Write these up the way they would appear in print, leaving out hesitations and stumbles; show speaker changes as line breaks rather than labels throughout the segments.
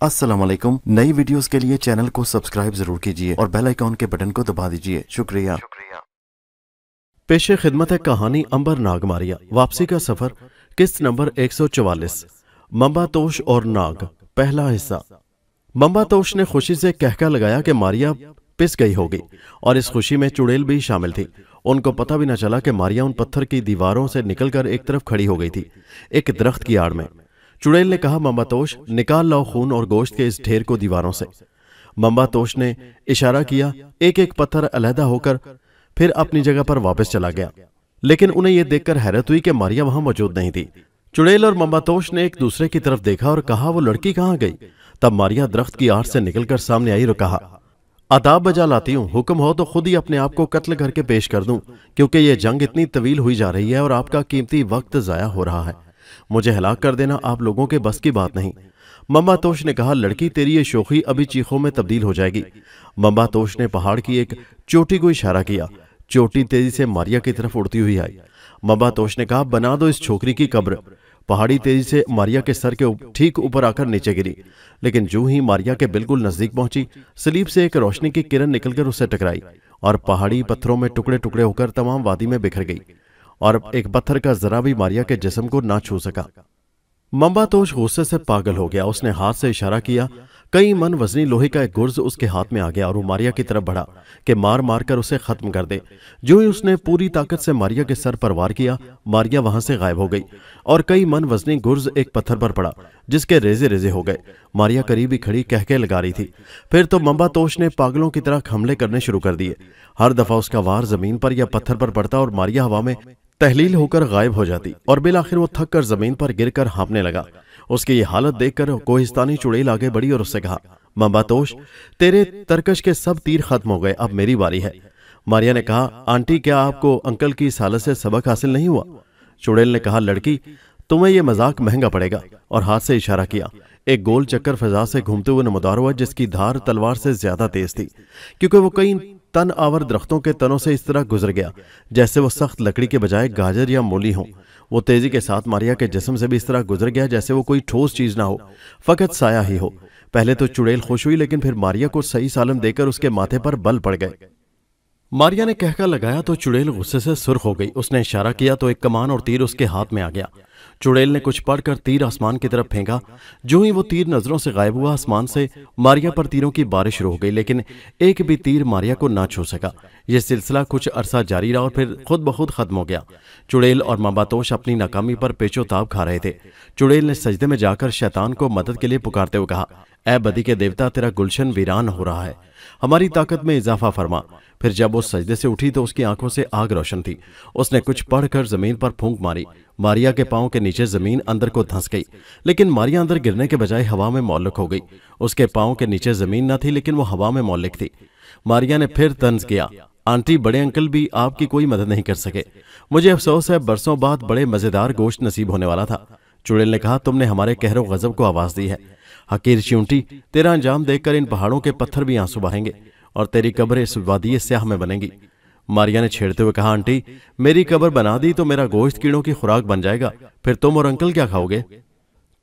अस्सलाम वालेकुम। नई वीडियोस के लिए चैनल को सब्सक्राइब जरूर कीजिए और बेल आइकॉन के बटन को दबा दीजिए। शुक्रिया।
पेशे खिदमत है कहानी अंबर नाग मारिया, वापसी का सफर, किस्त नंबर 144, मंबातोश और नाग, पहला हिस्सा। मंबातोश ने खुशी से कहका लगाया कि मारिया पिस गई होगी, और इस खुशी में चुड़ैल भी शामिल थी। उनको पता भी न चला कि मारिया उन पत्थर की दीवारों से निकलकर एक तरफ खड़ी हो गई थी, एक दरख्त की आड़ में। चुड़ैल ने कहा, मंबातोश, निकाल लाओ खून और गोश्त के इस ढेर को दीवारों से। मंबातोश ने इशारा किया। एक एक पत्थर अलहदा होकर फिर अपनी जगह पर वापस चला गया, लेकिन उन्हें यह देखकर हैरत हुई कि मारिया वहां मौजूद नहीं थी। चुड़ैल और मंबातोश ने एक दूसरे की तरफ देखा और कहा, वो लड़की कहां गई? तब मारिया दरख्त की आड़ से निकलकर सामने आई और कहा, आदाब बजा लाती हूं, हुक्म हो तो खुद ही अपने आप को कत्ल करके पेश कर दूं, क्योंकि यह जंग इतनी तवील हुई जा रही है और आपका कीमती वक्त जाया हो रहा है। मुझे हलाक कर देना आप लोगों के बस की बात नहीं। मंबातोश ने कहा, लड़की, तेरी ये शोखी अभी चीखों में तब्दील हो जाएगी। मंबातोश ने पहाड़ की एक चोटी को इशारा किया। चोटी तेजी से मारिया की तरफ उड़ती हुई आई। मंबातोश ने कहा, बना दो इस छोकरी की कब्र। पहाड़ी तेजी से मारिया के सर के ठीक ऊपर आकर नीचे गिरी, लेकिन जो ही मारिया के बिल्कुल नजदीक पहुंची, सलीब से एक रोशनी की किरण निकलकर उससे टकराई और पहाड़ी पत्थरों में टुकड़े टुकड़े होकर तमाम वादी में बिखर गई, और एक पत्थर का जरा भी मारिया के जिस्म को ना छू सका। मंबातोश गुस्से से पागल हो गया। उसने हाथ से इशारा किया। कई मन वजनी लोहे का एक गुर्ज उसके हाथ में आ गया और वो मारिया की तरफ बढ़ा कि मार मार कर उसे खत्म कर दे। जो ही उसने पूरी ताकत से मारिया के सर पर वार किया, मारिया वहां से गायब हो गई और कई मन वजनी गुर्ज एक पत्थर पर पड़ा, जिसके रेजे रेजे हो गए। मारिया करीब ही खड़ी कहके लगा रही थी। फिर तो मंबातोश ने पागलों की तरह हमले करने शुरू कर दिए। हर दफा उसका वार जमीन पर या पत्थर पर पड़ता और मारिया हवा में तहलील होकर गायब हो जाती, और बिलाखिर वो थक कर जमीन पर गिरकर हाँफने लगा। उसकी ये हालत देखकर कोहिस्तानी चुड़ैल आगे बढ़ी और उससे कहा, मंबातोश, तेरे तरकश के सब तीर खत्म हो गए, अब मेरी बारी है। मारिया ने कहा, आंटी, क्या आपको अंकल की इस हालत से सबक हासिल नहीं हुआ? चुड़ैल ने कहा, लड़की, तुम्हें यह मजाक महंगा पड़ेगा, और हाथ से इशारा किया। एक गोल चक्कर फिजा से घूमते हुए नमदार हुआ, जिसकी धार तलवार से ज्यादा तेज थी, क्योंकि वो कई तन आवर दरख्तों के तनों से इस तरह गुजर गया जैसे वो सख्त लकड़ी के बजाय गाजर या मूली हो। वो तेजी के साथ मारिया के जिस्म से भी इस तरह गुजर गया जैसे वो कोई ठोस चीज ना हो, फकत साया ही हो। पहले तो चुड़ैल खुश हुई, लेकिन फिर मारिया को सही सालम देकर उसके माथे पर बल पड़ गए। मारिया ने कहका लगाया तो चुड़ैल गुस्से से सुर्ख हो गई। उसने इशारा किया तो एक कमान और तीर उसके हाथ में आ गया। चुड़ैल ने कुछ पढ़कर तीर आसमान की तरफ फेंका। जो ही वो तीर नजरों से गायब हुआ, आसमान से मारिया पर तीरों की बारिश शुरू हो गई, लेकिन एक भी तीर मारिया को ना छू सका। यह सिलसिला कुछ अरसा जारी रहा और फिर खुद ब खुद खत्म हो गया। चुड़ैल और मंबातोश अपनी नाकामी पर पेचोताब खा रहे थे। चुड़ैल ने सजदे में जाकर शैतान को मदद के लिए पुकारते हुए कहा, ऐ बदी के देवता, तेरा गुलशन वीरान हो रहा है, हमारी ताकत में इजाफा फरमा। फिर जब वो सजदे से उठी तो उसकी आंखों से आग रोशन थी। उसने कुछ पढ़कर जमीन पर फूंक मारी। मारिया के पांव के नीचे जमीन अंदर को धंस गई, लेकिन मारिया अंदर गिरने के बजाय हवा में मौलिक हो गई। उसके पांव के नीचे जमीन न थी, लेकिन वो हवा में मौलिक थी। मारिया ने फिर तंज किया, आंटी, बड़े अंकल भी आपकी कोई मदद नहीं कर सके। मुझे अफसोस है, बरसों बाद बड़े मजेदार गोश्त नसीब होने वाला था। चुड़ैल ने कहा, तुमने हमारे कहरो गजब को आवाज दी है। हकीर च्यूंटी, तेरा अंजाम देखकर इन पहाड़ों के पत्थर भी आंसू बहाएंगे और तेरी कब्र इस वादी स्याह में बनेगी। मारिया ने छेड़ते हुए कहा, आंटी, मेरी कब्र बना दी तो मेरा गोश्त कीड़ों की खुराक बन जाएगा, फिर तुम और अंकल क्या खाओगे?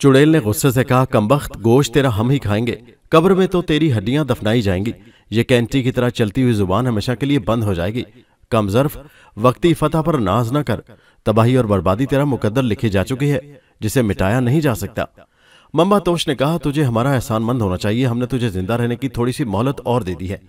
चुड़ैल ने गुस्से से कहा, कमबख्त, गोश्त तेरा हम ही खाएंगे, कब्र में तो तेरी हड्डियां दफनाई जाएंगी। ये कैंटी की तरह चलती हुई जुबान हमेशा के लिए बंद हो जाएगी। कमजर्फ, वक्ती फतह पर नाज न कर, तबाही और बर्बादी तेरा मुकद्दर लिखी जा चुकी है, जिसे मिटाया नहीं जा सकता। मंबातोश ने कहा, तुझे हमारा एहसानमंद होना चाहिए, हमने तुझे जिंदा रहने की थोड़ी सी मोहलत और दे दी है।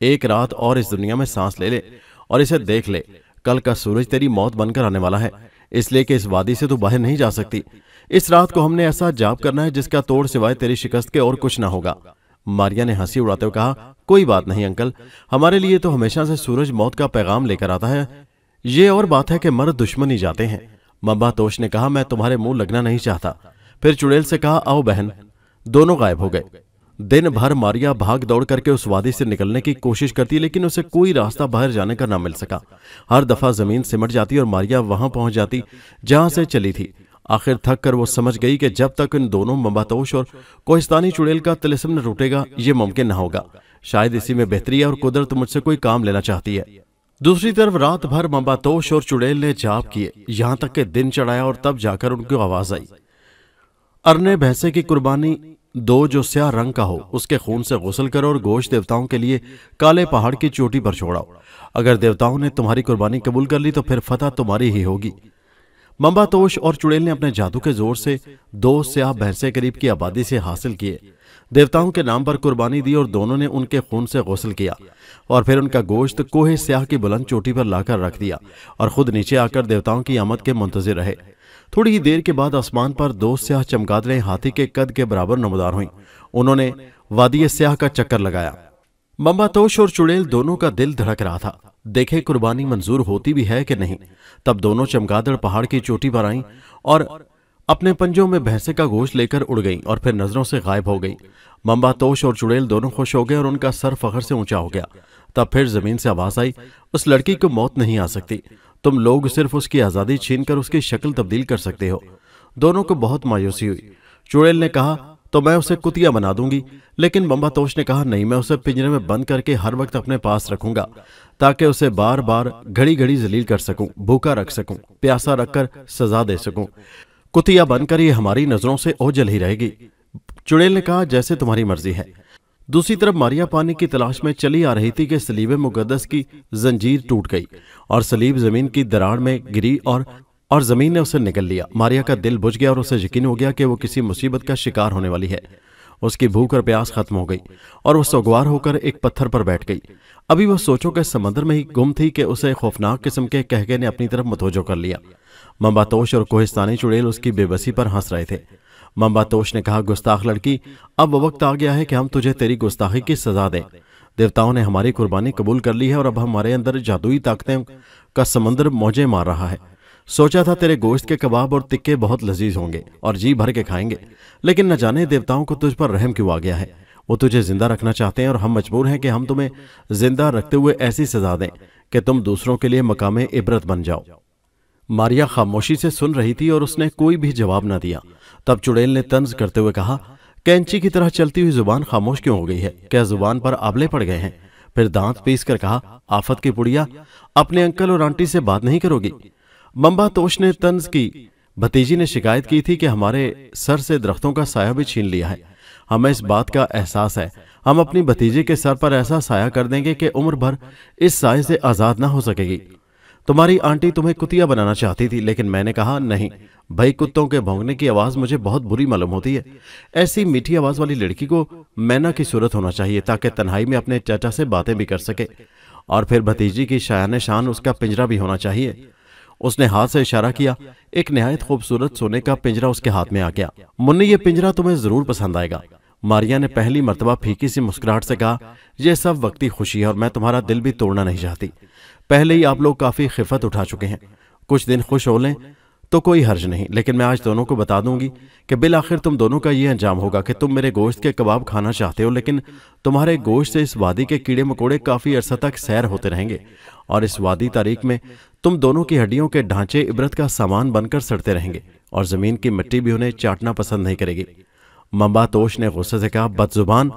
एक रात और इस दुनिया में सांस ले ले और इसे देख ले। कल का सूरज तेरी मौत बनकर आने वाला है, इसलिए कि इस वादी से तू बाहर नहीं जा सकती। इस रात को हमने ऐसा जाप करना है जिसका तोड़ सिवाय तेरी शिकस्त के और कुछ ना होगा। मारिया ने हंसी उड़ाते हुए कहा, कोई बात नहीं अंकल, हमारे लिए तो हमेशा से सूरज मौत का पैगाम लेकर आता है। ये और बात है कि मर्द दुश्मन ही जाते हैं। मंबातोश ने कहा, मैं तुम्हारे मुंह लगना नहीं चाहता। फिर चुड़ैल से कहा, आओ बहन। दोनों गायब हो गए। दिन भर मारिया भाग दौड़ करके उस वादी से निकलने की कोशिश करती, लेकिन उसे कोई रास्ता बाहर जाने का ना मिल सका। हर दफा जमीन सिमट जाती और मारिया वहां पहुंच जाती जहां से चली थी। आखिर थक कर वो समझ गई कि जब तक इन दोनों मंबातोश और कोहिस्तानी चुड़ैल का तिलिस्म न टूटेगा, ये मुमकिन न होगा। शायद इसी में बेहतरी है और कुदरत मुझसे कोई काम लेना चाहती है। दूसरी तरफ रात भर मंबातोश और चुड़ैल ने जाप किए, यहां तक कि दिन चढ़ाया और तब जाकर उनको आवाज आई, अरने भैंसे की कुर्बानी दो जो स्याह रंग का हो उसके खून से गुस्ल करो और गोश्त देवताओं के लिए काले पहाड़ की चोटी पर छोड़ाओ। अगर देवताओं ने तुम्हारी कुर्बानी कबूल कर ली तो फिर फतह तुम्हारी ही होगी। मंबातोश और चुड़ैल ने अपने जादू के जोर से 2 स्याह भैंसे करीब की आबादी से हासिल किए। देवताओं के नाम पर कुर्बानी दी और दोनों ने उनके खून से गुस्ल किया और फिर उनका गोश्त कोहे स्याह की बुलंद चोटी पर लाकर रख दिया और खुद नीचे आकर देवताओं की आमद के मुंतजिर रहे। थोड़ी ही देर के बाद आसमान पर 2 स्याह चमगादड़ें हाथी के कद के बराबर नमदार हुईं। उन्होंने वादी स्याह का चक्कर लगाया। मंबातोश और चुड़ैल दोनों का दिल धड़क रहा था, देखे कुर्बानी मंजूर होती भी है कि नहीं। तब दोनों चमगादड़ पहाड़ की चोटी पर आईं और अपने पंजों में भैंसे का गोश्त लेकर उड़ गईं और फिर नजरों से गायब हो गई। मंबातोश और चुड़ैल दोनों खुश हो गए और उनका सर फख्र से ऊंचा हो गया। तब फिर जमीन से आवाज आई, उस लड़की को मौत नहीं आ सकती, तुम लोग सिर्फ उसकी आजादी छीनकर उसकी शक्ल तब्दील कर सकते हो। दोनों को बहुत मायूसी हुई। चुड़ैल ने कहा, तो मैं उसे कुतिया बना दूंगी, लेकिन मंबातोश ने कहा, नहीं, मैं उसे पिंजरे में बंद करके हर वक्त अपने पास रखूंगा ताकि उसे बार बार घड़ी घड़ी जलील कर सकूं, भूखा रख सकूं, प्यासा रखकर सजा दे सकूं। कुतिया बनकर ये हमारी नजरों से ओझल ही रहेगी। चुड़ैल ने कहा, जैसे तुम्हारी मर्जी है। दूसरी तरफ मारिया पानी की तलाश में चली आ रही थी कि सलीब मुकद्दस की जंजीर टूट गई और सलीब जमीन की दरार में गिरी और जमीन ने उसे निगल लिया। मारिया का दिल बुझ गया और उसे यकीन हो गया कि वो किसी मुसीबत का शिकार होने वाली है। उसकी भूख और प्यास खत्म हो गई और वो सोगवार होकर एक पत्थर पर बैठ गई। अभी वह सोचों के समंदर में ही गुम थी कि उसे खौफनाक किस्म के कहके ने अपनी तरफ मतवज्जो कर लिया। मंबातोश और कोहिस्तानी चुड़ैल उसकी बेबसी पर हंस रहे थे। मंबातोश ने कहा, गुस्ताख लड़की, अब वक्त आ गया है कि हम तुझे तेरी गुस्ताखी की सजा दें। देवताओं ने हमारी कुर्बानी कबूल कर ली है और अब हमारे अंदर जादुई ताकतें का समंदर मौजें मार रहा है। सोचा था तेरे गोश्त के कबाब और तिक्के बहुत लजीज होंगे और जी भर के खाएंगे, लेकिन न जाने देवताओं को तुझ पर रहम क्यों आ गया है। वो तुझे जिंदा रखना चाहते हैं और हम मजबूर हैं कि हम तुम्हें जिंदा रखते हुए ऐसी सजा दें कि तुम दूसरों के लिए मकामे इबरत बन जाओ। मारिया खामोशी से सुन रही थी और उसने कोई भी जवाब न दिया। तब चुड़ैल ने तंज करते हुए कहा, कैंची की तरह चलती हुई जुबान खामोश क्यों हो गई है? क्या जुबान पर आबले पड़ गए हैं? फिर दांत पीस कर कहा, आफत की पुड़िया, अपने अंकल और आंटी से बात नहीं करोगी? मंबातोश ने तंज की, भतीजी ने शिकायत की थी कि हमारे सर से दरख्तों का साया भी छीन लिया है। हमें इस बात का एहसास है। हम अपनी भतीजे के सर पर ऐसा साया कर देंगे कि उम्र भर इस साये से आजाद ना हो सकेगी। तुम्हारी आंटी तुम्हें कुतिया बनाना चाहती थी, लेकिन मैंने कहा नहीं भाई, कुत्तों के भौंकने की आवाज मुझे बहुत बुरी मालूम होती है। ऐसी मीठी आवाज वाली लड़की को मैना की सूरत होना चाहिए ताकि तन्हाई में अपने चाचा से बातें भी कर सके, और फिर भतीजी की शायान शान उसका पिंजरा भी होना चाहिए। उसने हाथ से इशारा किया। एक निहायत खूबसूरत सोने का पिंजरा उसके हाथ में आ गया। मुन्नी, ये पिंजरा तुम्हें जरूर पसंद आएगा। मारिया ने पहली मर्तबा फीकी सी मुस्कुराहट से कहा, यह सब वक्ती खुशी है और मैं तुम्हारा दिल भी तोड़ना नहीं चाहती। पहले ही आप लोग काफी खिफत उठा चुके हैं, कुछ दिन खुश हो लें तो कोई हर्ज नहीं, लेकिन मैं आज दोनों को बता दूंगी कि बिल आखिर तुम दोनों का यह अंजाम होगा कि तुम मेरे गोश्त के कबाब खाना चाहते हो, लेकिन तुम्हारे गोश्त से इस वादी के कीड़े मकोड़े काफी अरसा तक सैर होते रहेंगे और इस वादी तारीख में तुम दोनों की हड्डियों के ढांचे इबरत का सामान बनकर सड़ते रहेंगे और जमीन की मिट्टी भी उन्हें चाटना पसंद नहीं करेगी। मंबातोश ने गुस्से से कहा, बदजुबान,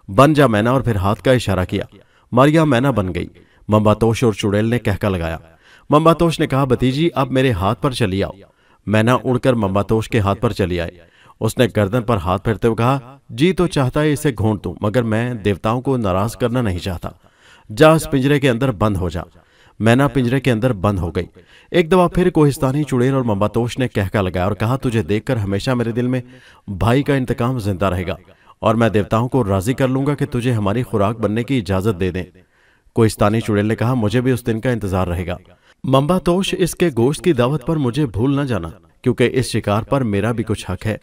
बन जा मैना, और फिर हाथ का इशारा किया। मारिया मैना बन गई। मंबातोश और चुड़ैल ने कहका लगाया। मंबातोश ने कहा, भतीजी अब मेरे हाथ पर चली आओ। मैना उड़कर मंबातोश के हाथ पर चली आई। उसने गर्दन पर हाथ फेरते हुए कहा, जी तो चाहता है इसे घोंट दूं, मगर मैं देवताओं को नाराज करना नहीं चाहता। जा इस पिंजरे के अंदर बंद हो जा। मैना पिंजरे के अंदर बंद हो गई। एक दफा फिर कोहिस्तानी चुड़ैल और मंबातोश ने कहका लगाया और कहा, तुझे देखकर हमेशा मेरे दिल में भाई का इंतकाम जिंदा रहेगा और मैं देवताओं को राजी कर लूंगा कि तुझे हमारी खुराक बनने की इजाजत दे दें। कोहिस्तानी चुड़ैल ने कहा, मुझे भी उस दिन का इंतजार रहेगा। मंबातोश, इसके गोश्त की दावत पर मुझे भूल न जाना, क्योंकि इस शिकार पर मेरा भी कुछ हक है।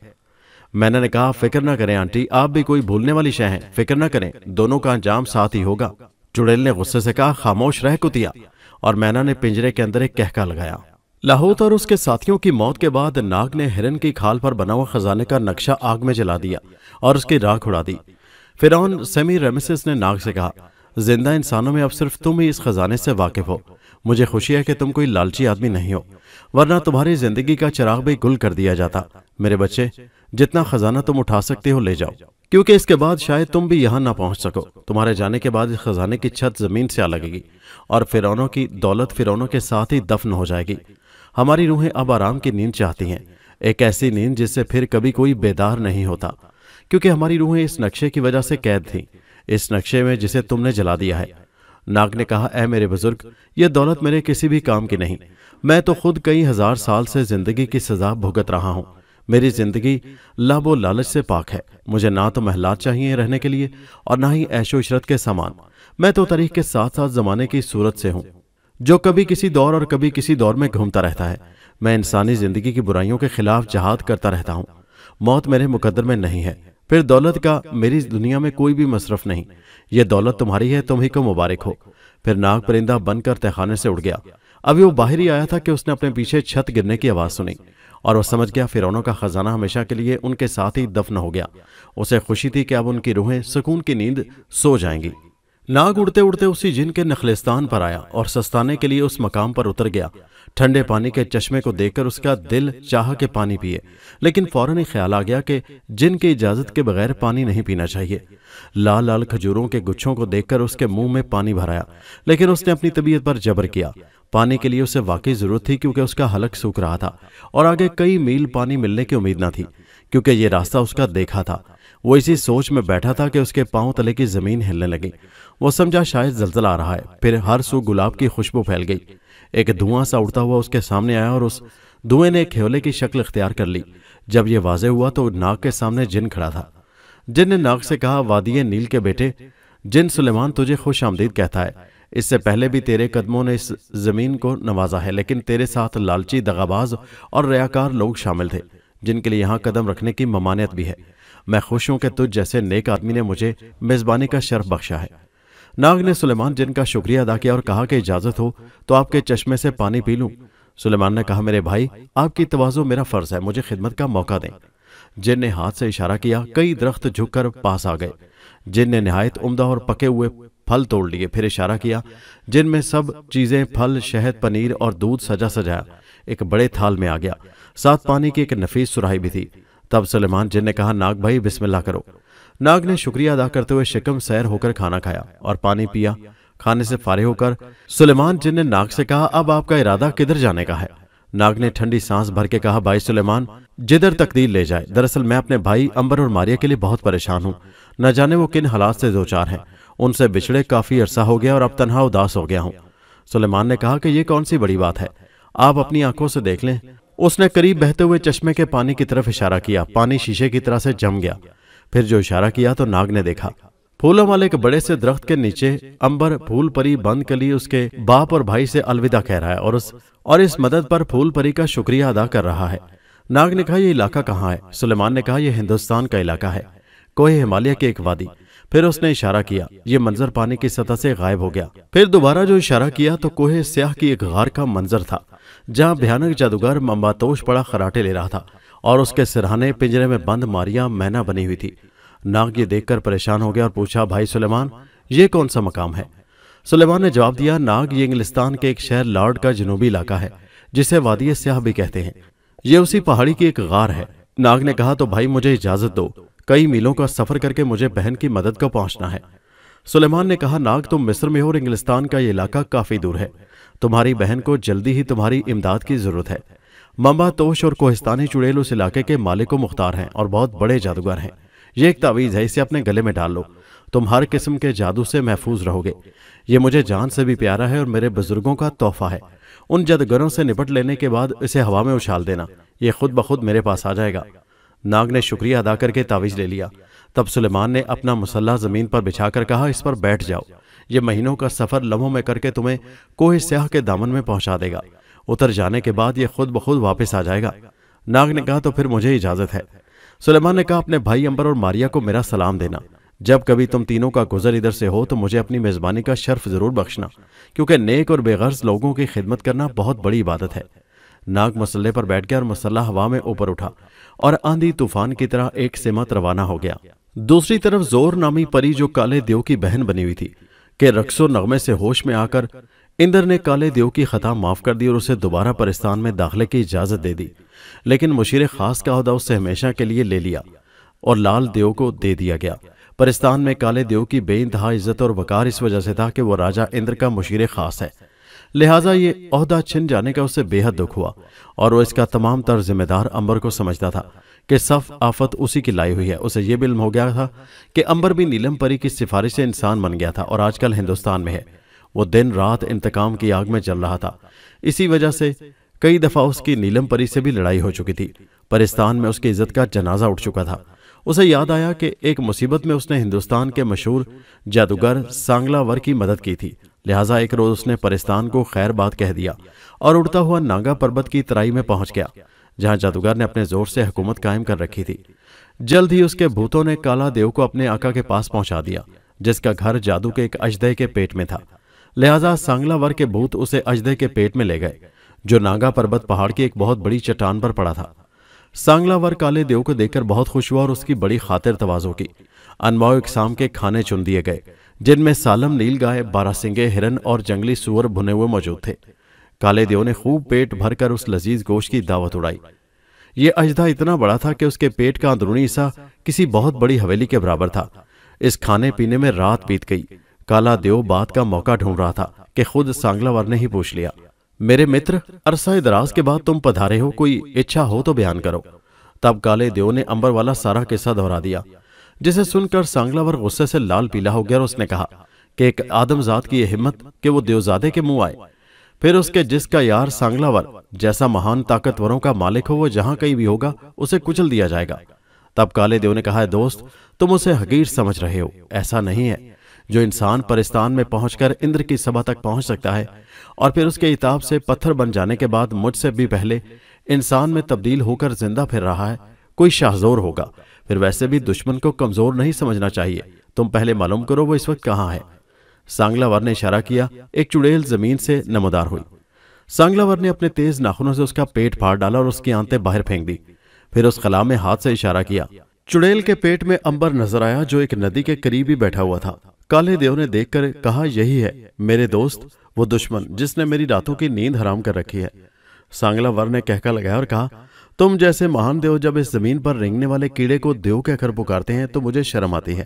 मैंने कहा, फिक्र न करें आंटी, आप भी कोई भूलने वाली शय हैं, फिक्र न करें, दोनों का अंजाम साथ ही होगा। चुड़ैल ने गुस्से से कहा, खामोश रह कुतिया, और मैना ने पिंजरे के अंदर एक कहका लगाया। लाहौत और उसके साथियों की मौत के बाद नाग ने हिरन की खाल पर बना हुआ खजाने का नक्शा आग में जला दिया और उसकी राख उड़ा दी। फिरौन सेमीरामिसेस ने नाग से कहा, जिंदा इंसानों में अब सिर्फ तुम ही इस खजाने से वाकिफ हो। मुझे खुशी है कि तुम कोई लालची आदमी नहीं हो, वरना तुम्हारी जिंदगी का चिराग भी गुल कर दिया जाता। मेरे बच्चे, जितना खजाना तुम उठा सकते हो ले जाओ, क्योंकि इसके बाद शायद तुम भी यहां ना पहुंच सको। तुम्हारे जाने के बाद इस खजाने की छत जमीन से आ लगेगी और फिरौनों की दौलत फिरौनों के साथ ही दफन हो जाएगी। हमारी रूहें अब आराम की नींद चाहती हैं, एक ऐसी नींद जिससे फिर कभी कोई बेदार नहीं होता, क्योंकि हमारी रूहें इस नक्शे की वजह से कैद थीं, इस नक्शे में जिसे तुमने जला दिया है। नाग ने कहा, ऐ मेरे बुजुर्ग, यह दौलत मेरे किसी भी काम की नहीं। मैं तो खुद कई हजार साल से जिंदगी की सजा भुगत रहा हूं। मेरी जिंदगी लाभ और लालच से पाक है। मुझे ना तो महलात चाहिए रहने के लिए और ना ही ऐशो इशरत के सामान। मैं तो तारीख के साथ साथ जमाने की सूरत से हूं, जो कभी किसी दौर और कभी किसी दौर में घूमता रहता है। मैं इंसानी जिंदगी की बुराइयों के खिलाफ जहाद करता रहता हूं। मौत मेरे मुकद्दर में नहीं है। फिर दौलत का मेरी दुनिया में कोई भी मसरफ नहीं। यह दौलत तुम्हारी है, तुम ही को मुबारक हो। फिर नाग परिंदा बनकर तहखाने से उड़ गया। अभी वो बाहर ही आया था कि उसने अपने पीछे छत गिरने की आवाज सुनी और वो समझ गया फिरौनों का खजाना हमेशा के लिए उनके साथ ही दफन हो गया। उसे खुशी थी कि अब उनकी रूहें सुकून की नींद सो जाएंगी। नाग उड़ते उड़ते उसी जिन के नखलिस्तान पर आया और सस्ताने के लिए उस मकाम पर उतर गया। ठंडे पानी के चश्मे को देखकर उसका दिल चाहा कि पानी पिए, लेकिन फौरन ही ख्याल आ गया कि जिन की इजाजत के बगैर पानी नहीं पीना चाहिए। लाल लाल खजूरों के गुच्छों को देखकर उसके मुंह में पानी भर आया, लेकिन उसने अपनी तबीयत पर जबर किया। पानी के लिए उसे वाकई जरूरत थी, क्योंकि उसका हलक सूख रहा था और आगे कई मील पानी मिलने की उम्मीद न थी, क्योंकि ये रास्ता उसका देखा था। वो इसी सोच में बैठा था कि उसके पांव तले की जमीन हिलने लगी। वो समझा शायद जलजला आ रहा है। फिर हर सू गुलाब की खुशबू फैल गई। एक धुआं सा उड़ता हुआ उसके सामने आया और उस धुएं ने एक ख्योले की शक्ल इख्तियार कर ली। जब यह वाजे हुआ तो नाग के सामने जिन खड़ा था। जिन ने नाग से कहा, वादिये नील के बेटे जिन, सुलेमान तुझे खुश आमदीद कहता है। इससे पहले भी तेरे कदमों ने इस जमीन को नवाजा है, लेकिन तेरे साथ लालची, दगाबाज और रयाकार लोग शामिल थे, जिनके लिए यहाँ कदम रखने की ममानियत भी है। मैं खुश हूं कि तुझ जैसे नेक आदमी ने मुझे मेजबानी का शर्फ बख्शा है। नाग ने सुलेमान जिन का शुक्रिया अदा किया और कहा कि इजाजत हो तो आपके चश्मे से पानी पी लूं। सुलेमान ने कहा, मेरे भाई, आपकी तवाज़ो मेरा फर्ज है, मुझे खिदमत का मौका दें। जिन ने हाथ से इशारा किया। कई दरख्त झुककर पास आ गए। जिन ने निहायत उम्दा और पके हुए फल तोड़ लिए। फिर इशारा किया। जिन में सब चीजें, फल, शहद, पनीर और दूध सजा सजाया एक बड़े थाल में आ गया। साथ पानी की एक नफीस सुराही भी थी। तब सुलेमान जिन ने कहा, नाग भाई, बिस्मिल्लाह करो। नाग ने शुक्रिया अदा करते हुए शिकम सैर होकर खाना खाया और पानी पिया। खाने से फारिग होकर सुलेमान जिन ने नाग से कहा, अब आपका इरादा किधर जाने का है? नाग ने ठंडी सांस भर के कहा, भाई सुलेमान, जिधर तकदीर ले जाए। दरअसल मैं अपने भाई अंबर और मारिया के लिए बहुत परेशान हूँ। न जाने वो किन हालात से दो चार हैं। उनसे बिछड़े काफी अरसा हो गया और अब तन्हा उदास हो गया हूँ। सुलेमान ने कहा कि यह कौन सी बड़ी बात है, आप अपनी आंखों से देख लें। उसने करीब बहते हुए चश्मे के पानी की तरफ इशारा किया। पानी शीशे की तरह से जम गया। फिर जो इशारा किया तो नाग ने देखा, फूलों वाले एक बड़े से दरख्त के नीचे अंबर फूल परी बंद कली उसके बाप और भाई से अलविदा कह रहा है और इस मदद पर फूल परी का शुक्रिया अदा कर रहा है। नाग ने कहा, यह इलाका कहाँ है? सुलेमान ने कहा, यह हिंदुस्तान का इलाका है, कोहे हिमालय की एक वादी। फिर उसने इशारा किया। यह मंजर पानी की सतह से गायब हो गया। फिर दोबारा जो इशारा किया तो कोहे स्याह की एक गार का मंजर था, जहां भयानक जादूगर मंबातोश बड़ा खराटे ले रहा था और उसके सिरहाने पिंजरे में बंद मारिया मैना बनी हुई थी। नाग ये देखकर परेशान हो गया और पूछा, भाई सुलेमान, ये कौन सा मकाम है? सुलेमान ने जवाब दिया, नाग, ये इंग्लिस्तान के एक शहर लॉर्ड का जनूबी इलाका है, जिसे वादी स्याह भी कहते हैं। ये उसी पहाड़ी की एक गार है। नाग ने कहा, तो भाई मुझे इजाजत दो, कई मीलों का सफर करके मुझे बहन की मदद को पहुंचना है। सुलेमान ने कहा, नाग, तुम मिस्र में हो और इंग्लिस्तान का ये इलाका काफी दूर है। तुम्हारी बहन को जल्दी ही तुम्हारी इमदाद की जरूरत है। मंबातोश और कोहिस्तानी चुड़ैल उस इलाके के मालिक मुख्तार हैं और बहुत बड़े जादूगर हैं। ये एक तावीज़ है, इसे अपने गले में डाल लो, तुम हर किस्म के जादू से महफूज रहोगे। ये मुझे जान से भी प्यारा है और मेरे बुजुर्गों का तोहफा है। उन जादूगरों से निपट लेने के बाद इसे हवा में उछाल देना, ये खुद ब खुद मेरे पास आ जाएगा। नाग ने शुक्रिया अदा करके तावीज़ ले लिया। तब सुलेमान ने अपना मुसल्ला जमीन पर बिछाकर कहा, इस पर बैठ जाओ। ये महीनों का सफर लम्हों में करके तुम्हें कोहे स्याह के दामन में पहुंचा देगा। उतर जाने के बाद ये खुद ब खुद वापस आ जाएगा। नाग ने कहा, तो फिर मुझे इजाजत है। सुलेमान ने कहा, अपने भाई अंबर और मारिया को मेरा सलाम देना। जब कभी तुम तीनों का गुजर इधर से हो तो मुझे अपनी मेजबानी का शर्फ जरूर बख्शना, क्योंकि नेक और बेगर्ज लोगों की खिदमत करना बहुत बड़ी इबादत है। नाग मसल्ले पर बैठ गया और मसल्ला हवा में ऊपर उठा और आंधी तूफान की तरह एक सिमत रवाना हो गया। दूसरी तरफ जोर नामी परी, जो काले देव की बहन बनी हुई थी, के रक्सो नगमे से होश में आकर इंद्र ने काले देव की खता माफ कर दी और उसे दोबारा परिस्तान में दाखिले की इजाजत दे दी। लेकिन मुशीर खास का ओहदा उससे हमेशा के लिए ले लिया और लाल देव को दे दिया गया। परिस्तान में काले देव की बेइंतहा इज्जत और वकार इस वजह से था कि वो राजा इंद्र का मुशीर खास है। लिहाजा ये ओहदा छिन जाने का उसे बेहद दुख हुआ और वो इसका तमाम तर जिम्मेदार अंबर को समझता था, کہ صف آفت اسی کی لائی ہوئی ہے۔ اسے یہ بھی علم ہو گیا تھا کہ امبر بھی نیلم پری کی سفارش سے انسان بن گیا تھا اور آج کل ہندوستان میں ہے۔ وہ دن رات انتقام کی آگ میں جل رہا تھا۔ اسی وجہ سے کئی دفعہ اس کی نیلم پری سے بھی لڑائی ہو چکی تھی۔ پرستان میں اس کی عزت کا جنازہ اٹھ چکا تھا۔ اسے یاد آیا کہ ایک مصیبت میں اس نے ہندوستان کے مشہور جادوگر سانگلا ور کی مدد کی تھی، لہٰذا ایک روز اس نے پرستان کو خیر بات کہہ دیا اور اڑتا ہوا ناگا پربت کی ترائی میں پہنچ گیا، جہاں جادوگر نے اپنے زور سے حکومت قائم کر رکھی تھی۔ جلد ہی اس کے بھوتوں نے کالا دیو کو اپنے آقا کے پاس پہنچا دیا، جس کا گھر جادو کے ایک اژدہے کے پیٹ میں تھا، لہٰذا سانگلا ور کے بھوت اسے اژدہے کے پیٹ میں لے گئے، جو ناگا پربت پہاڑ کی ایک بہت بڑی چٹان پر پڑا تھا۔ سانگلا ور کالے دیو کو دیکھ کر بہت خوش ہوا اور اس کی بڑی خاطر تواضع کی۔ انواع اقسام کے کھانے چن دیے گئے، جن میں سالم نیل گائے، 12 سنگے ہرن اور جنگلی سور بھنے ہوئے موجود تھے۔ کالے دیو نے خوب پیٹ بھر کر اس لذیذ گوشت کی دعوت اڑائی۔ یہ اژدہا اتنا بڑا تھا کہ اس کے پیٹ کا اندرونی حصہ کسی بہت بڑی حویلی کے برابر تھا۔ اس کھانے پینے میں رات بیت گئی۔ کالا دیو بات کا موقع ڈھونڈ رہا تھا کہ خود سانگلا ور نے ہی پوچھ لیا، میرے متر، عرصہ دراز کے بعد تم پدھارے ہو، کوئی اچھا ہو تو بیان کرو۔ تب کالے دیو نے امبر والا سارا قصہ دہرا دیا، جسے سن کر سانگلا ور غصے سے لال پیلا ہو گیا اور اس نے کہا کہ ایک آدم ذات کی یہ ہمت کہ وہ دیوزادے کے منہ آئے، پھر اس کے جس کا یار سانگلا ور جیسا مہان طاقتوروں کا مالک ہو، وہ جہاں کہیں بھی ہوگا اسے کچل دیا جائے گا۔ تب کالے دیو نے کہا، دوست، تم اسے حقیر سمجھ رہے ہو، ایسا نہیں ہے۔ جو انسان پرستان میں پہنچ کر اندر کی سبھا تک پہنچ سکتا ہے اور پھر اس کے عتاب سے پتھر بن جانے کے بعد مجھ سے بھی پہلے انسان میں تبدیل ہو کر زندہ پھر رہا ہے، کوئی شاہزور ہوگا۔ پھر ویسے بھی دشمن کو کمزور نہیں سمجھنا چاہیے، تم پہلے معلوم کرو وہ اس وقت کہاں ہے۔ سانگلا ور نے اشارہ کیا، ایک چڑیل زمین سے نمودار ہوئی۔ سانگلا ور نے اپنے تیز ناخنوں سے اس کا پیٹ پھاڑ ڈالا اور اس کی آنتیں باہر پھینک دی، پھر اس خلا میں ہاتھ سے اشارہ کیا۔ چڑیل کے پیٹ میں امبر نظر آیا جو ایک ندی کے قریب ہی بیٹھا ہوا تھا۔ کالے دیو نے دیکھ کر کہا، یہی ہے میرے دوست وہ دشمن جس نے میری راتوں کی نیند حرام کر رکھی ہے۔ سانگلا ور نے کہکا لگایا اور کہا، تم جیسے مہان دیو جب اس زمین پر رینگنے والے کیڑے کو دیو کہہ کر پکارتے ہیں تو مجھے شرم آتی ہے۔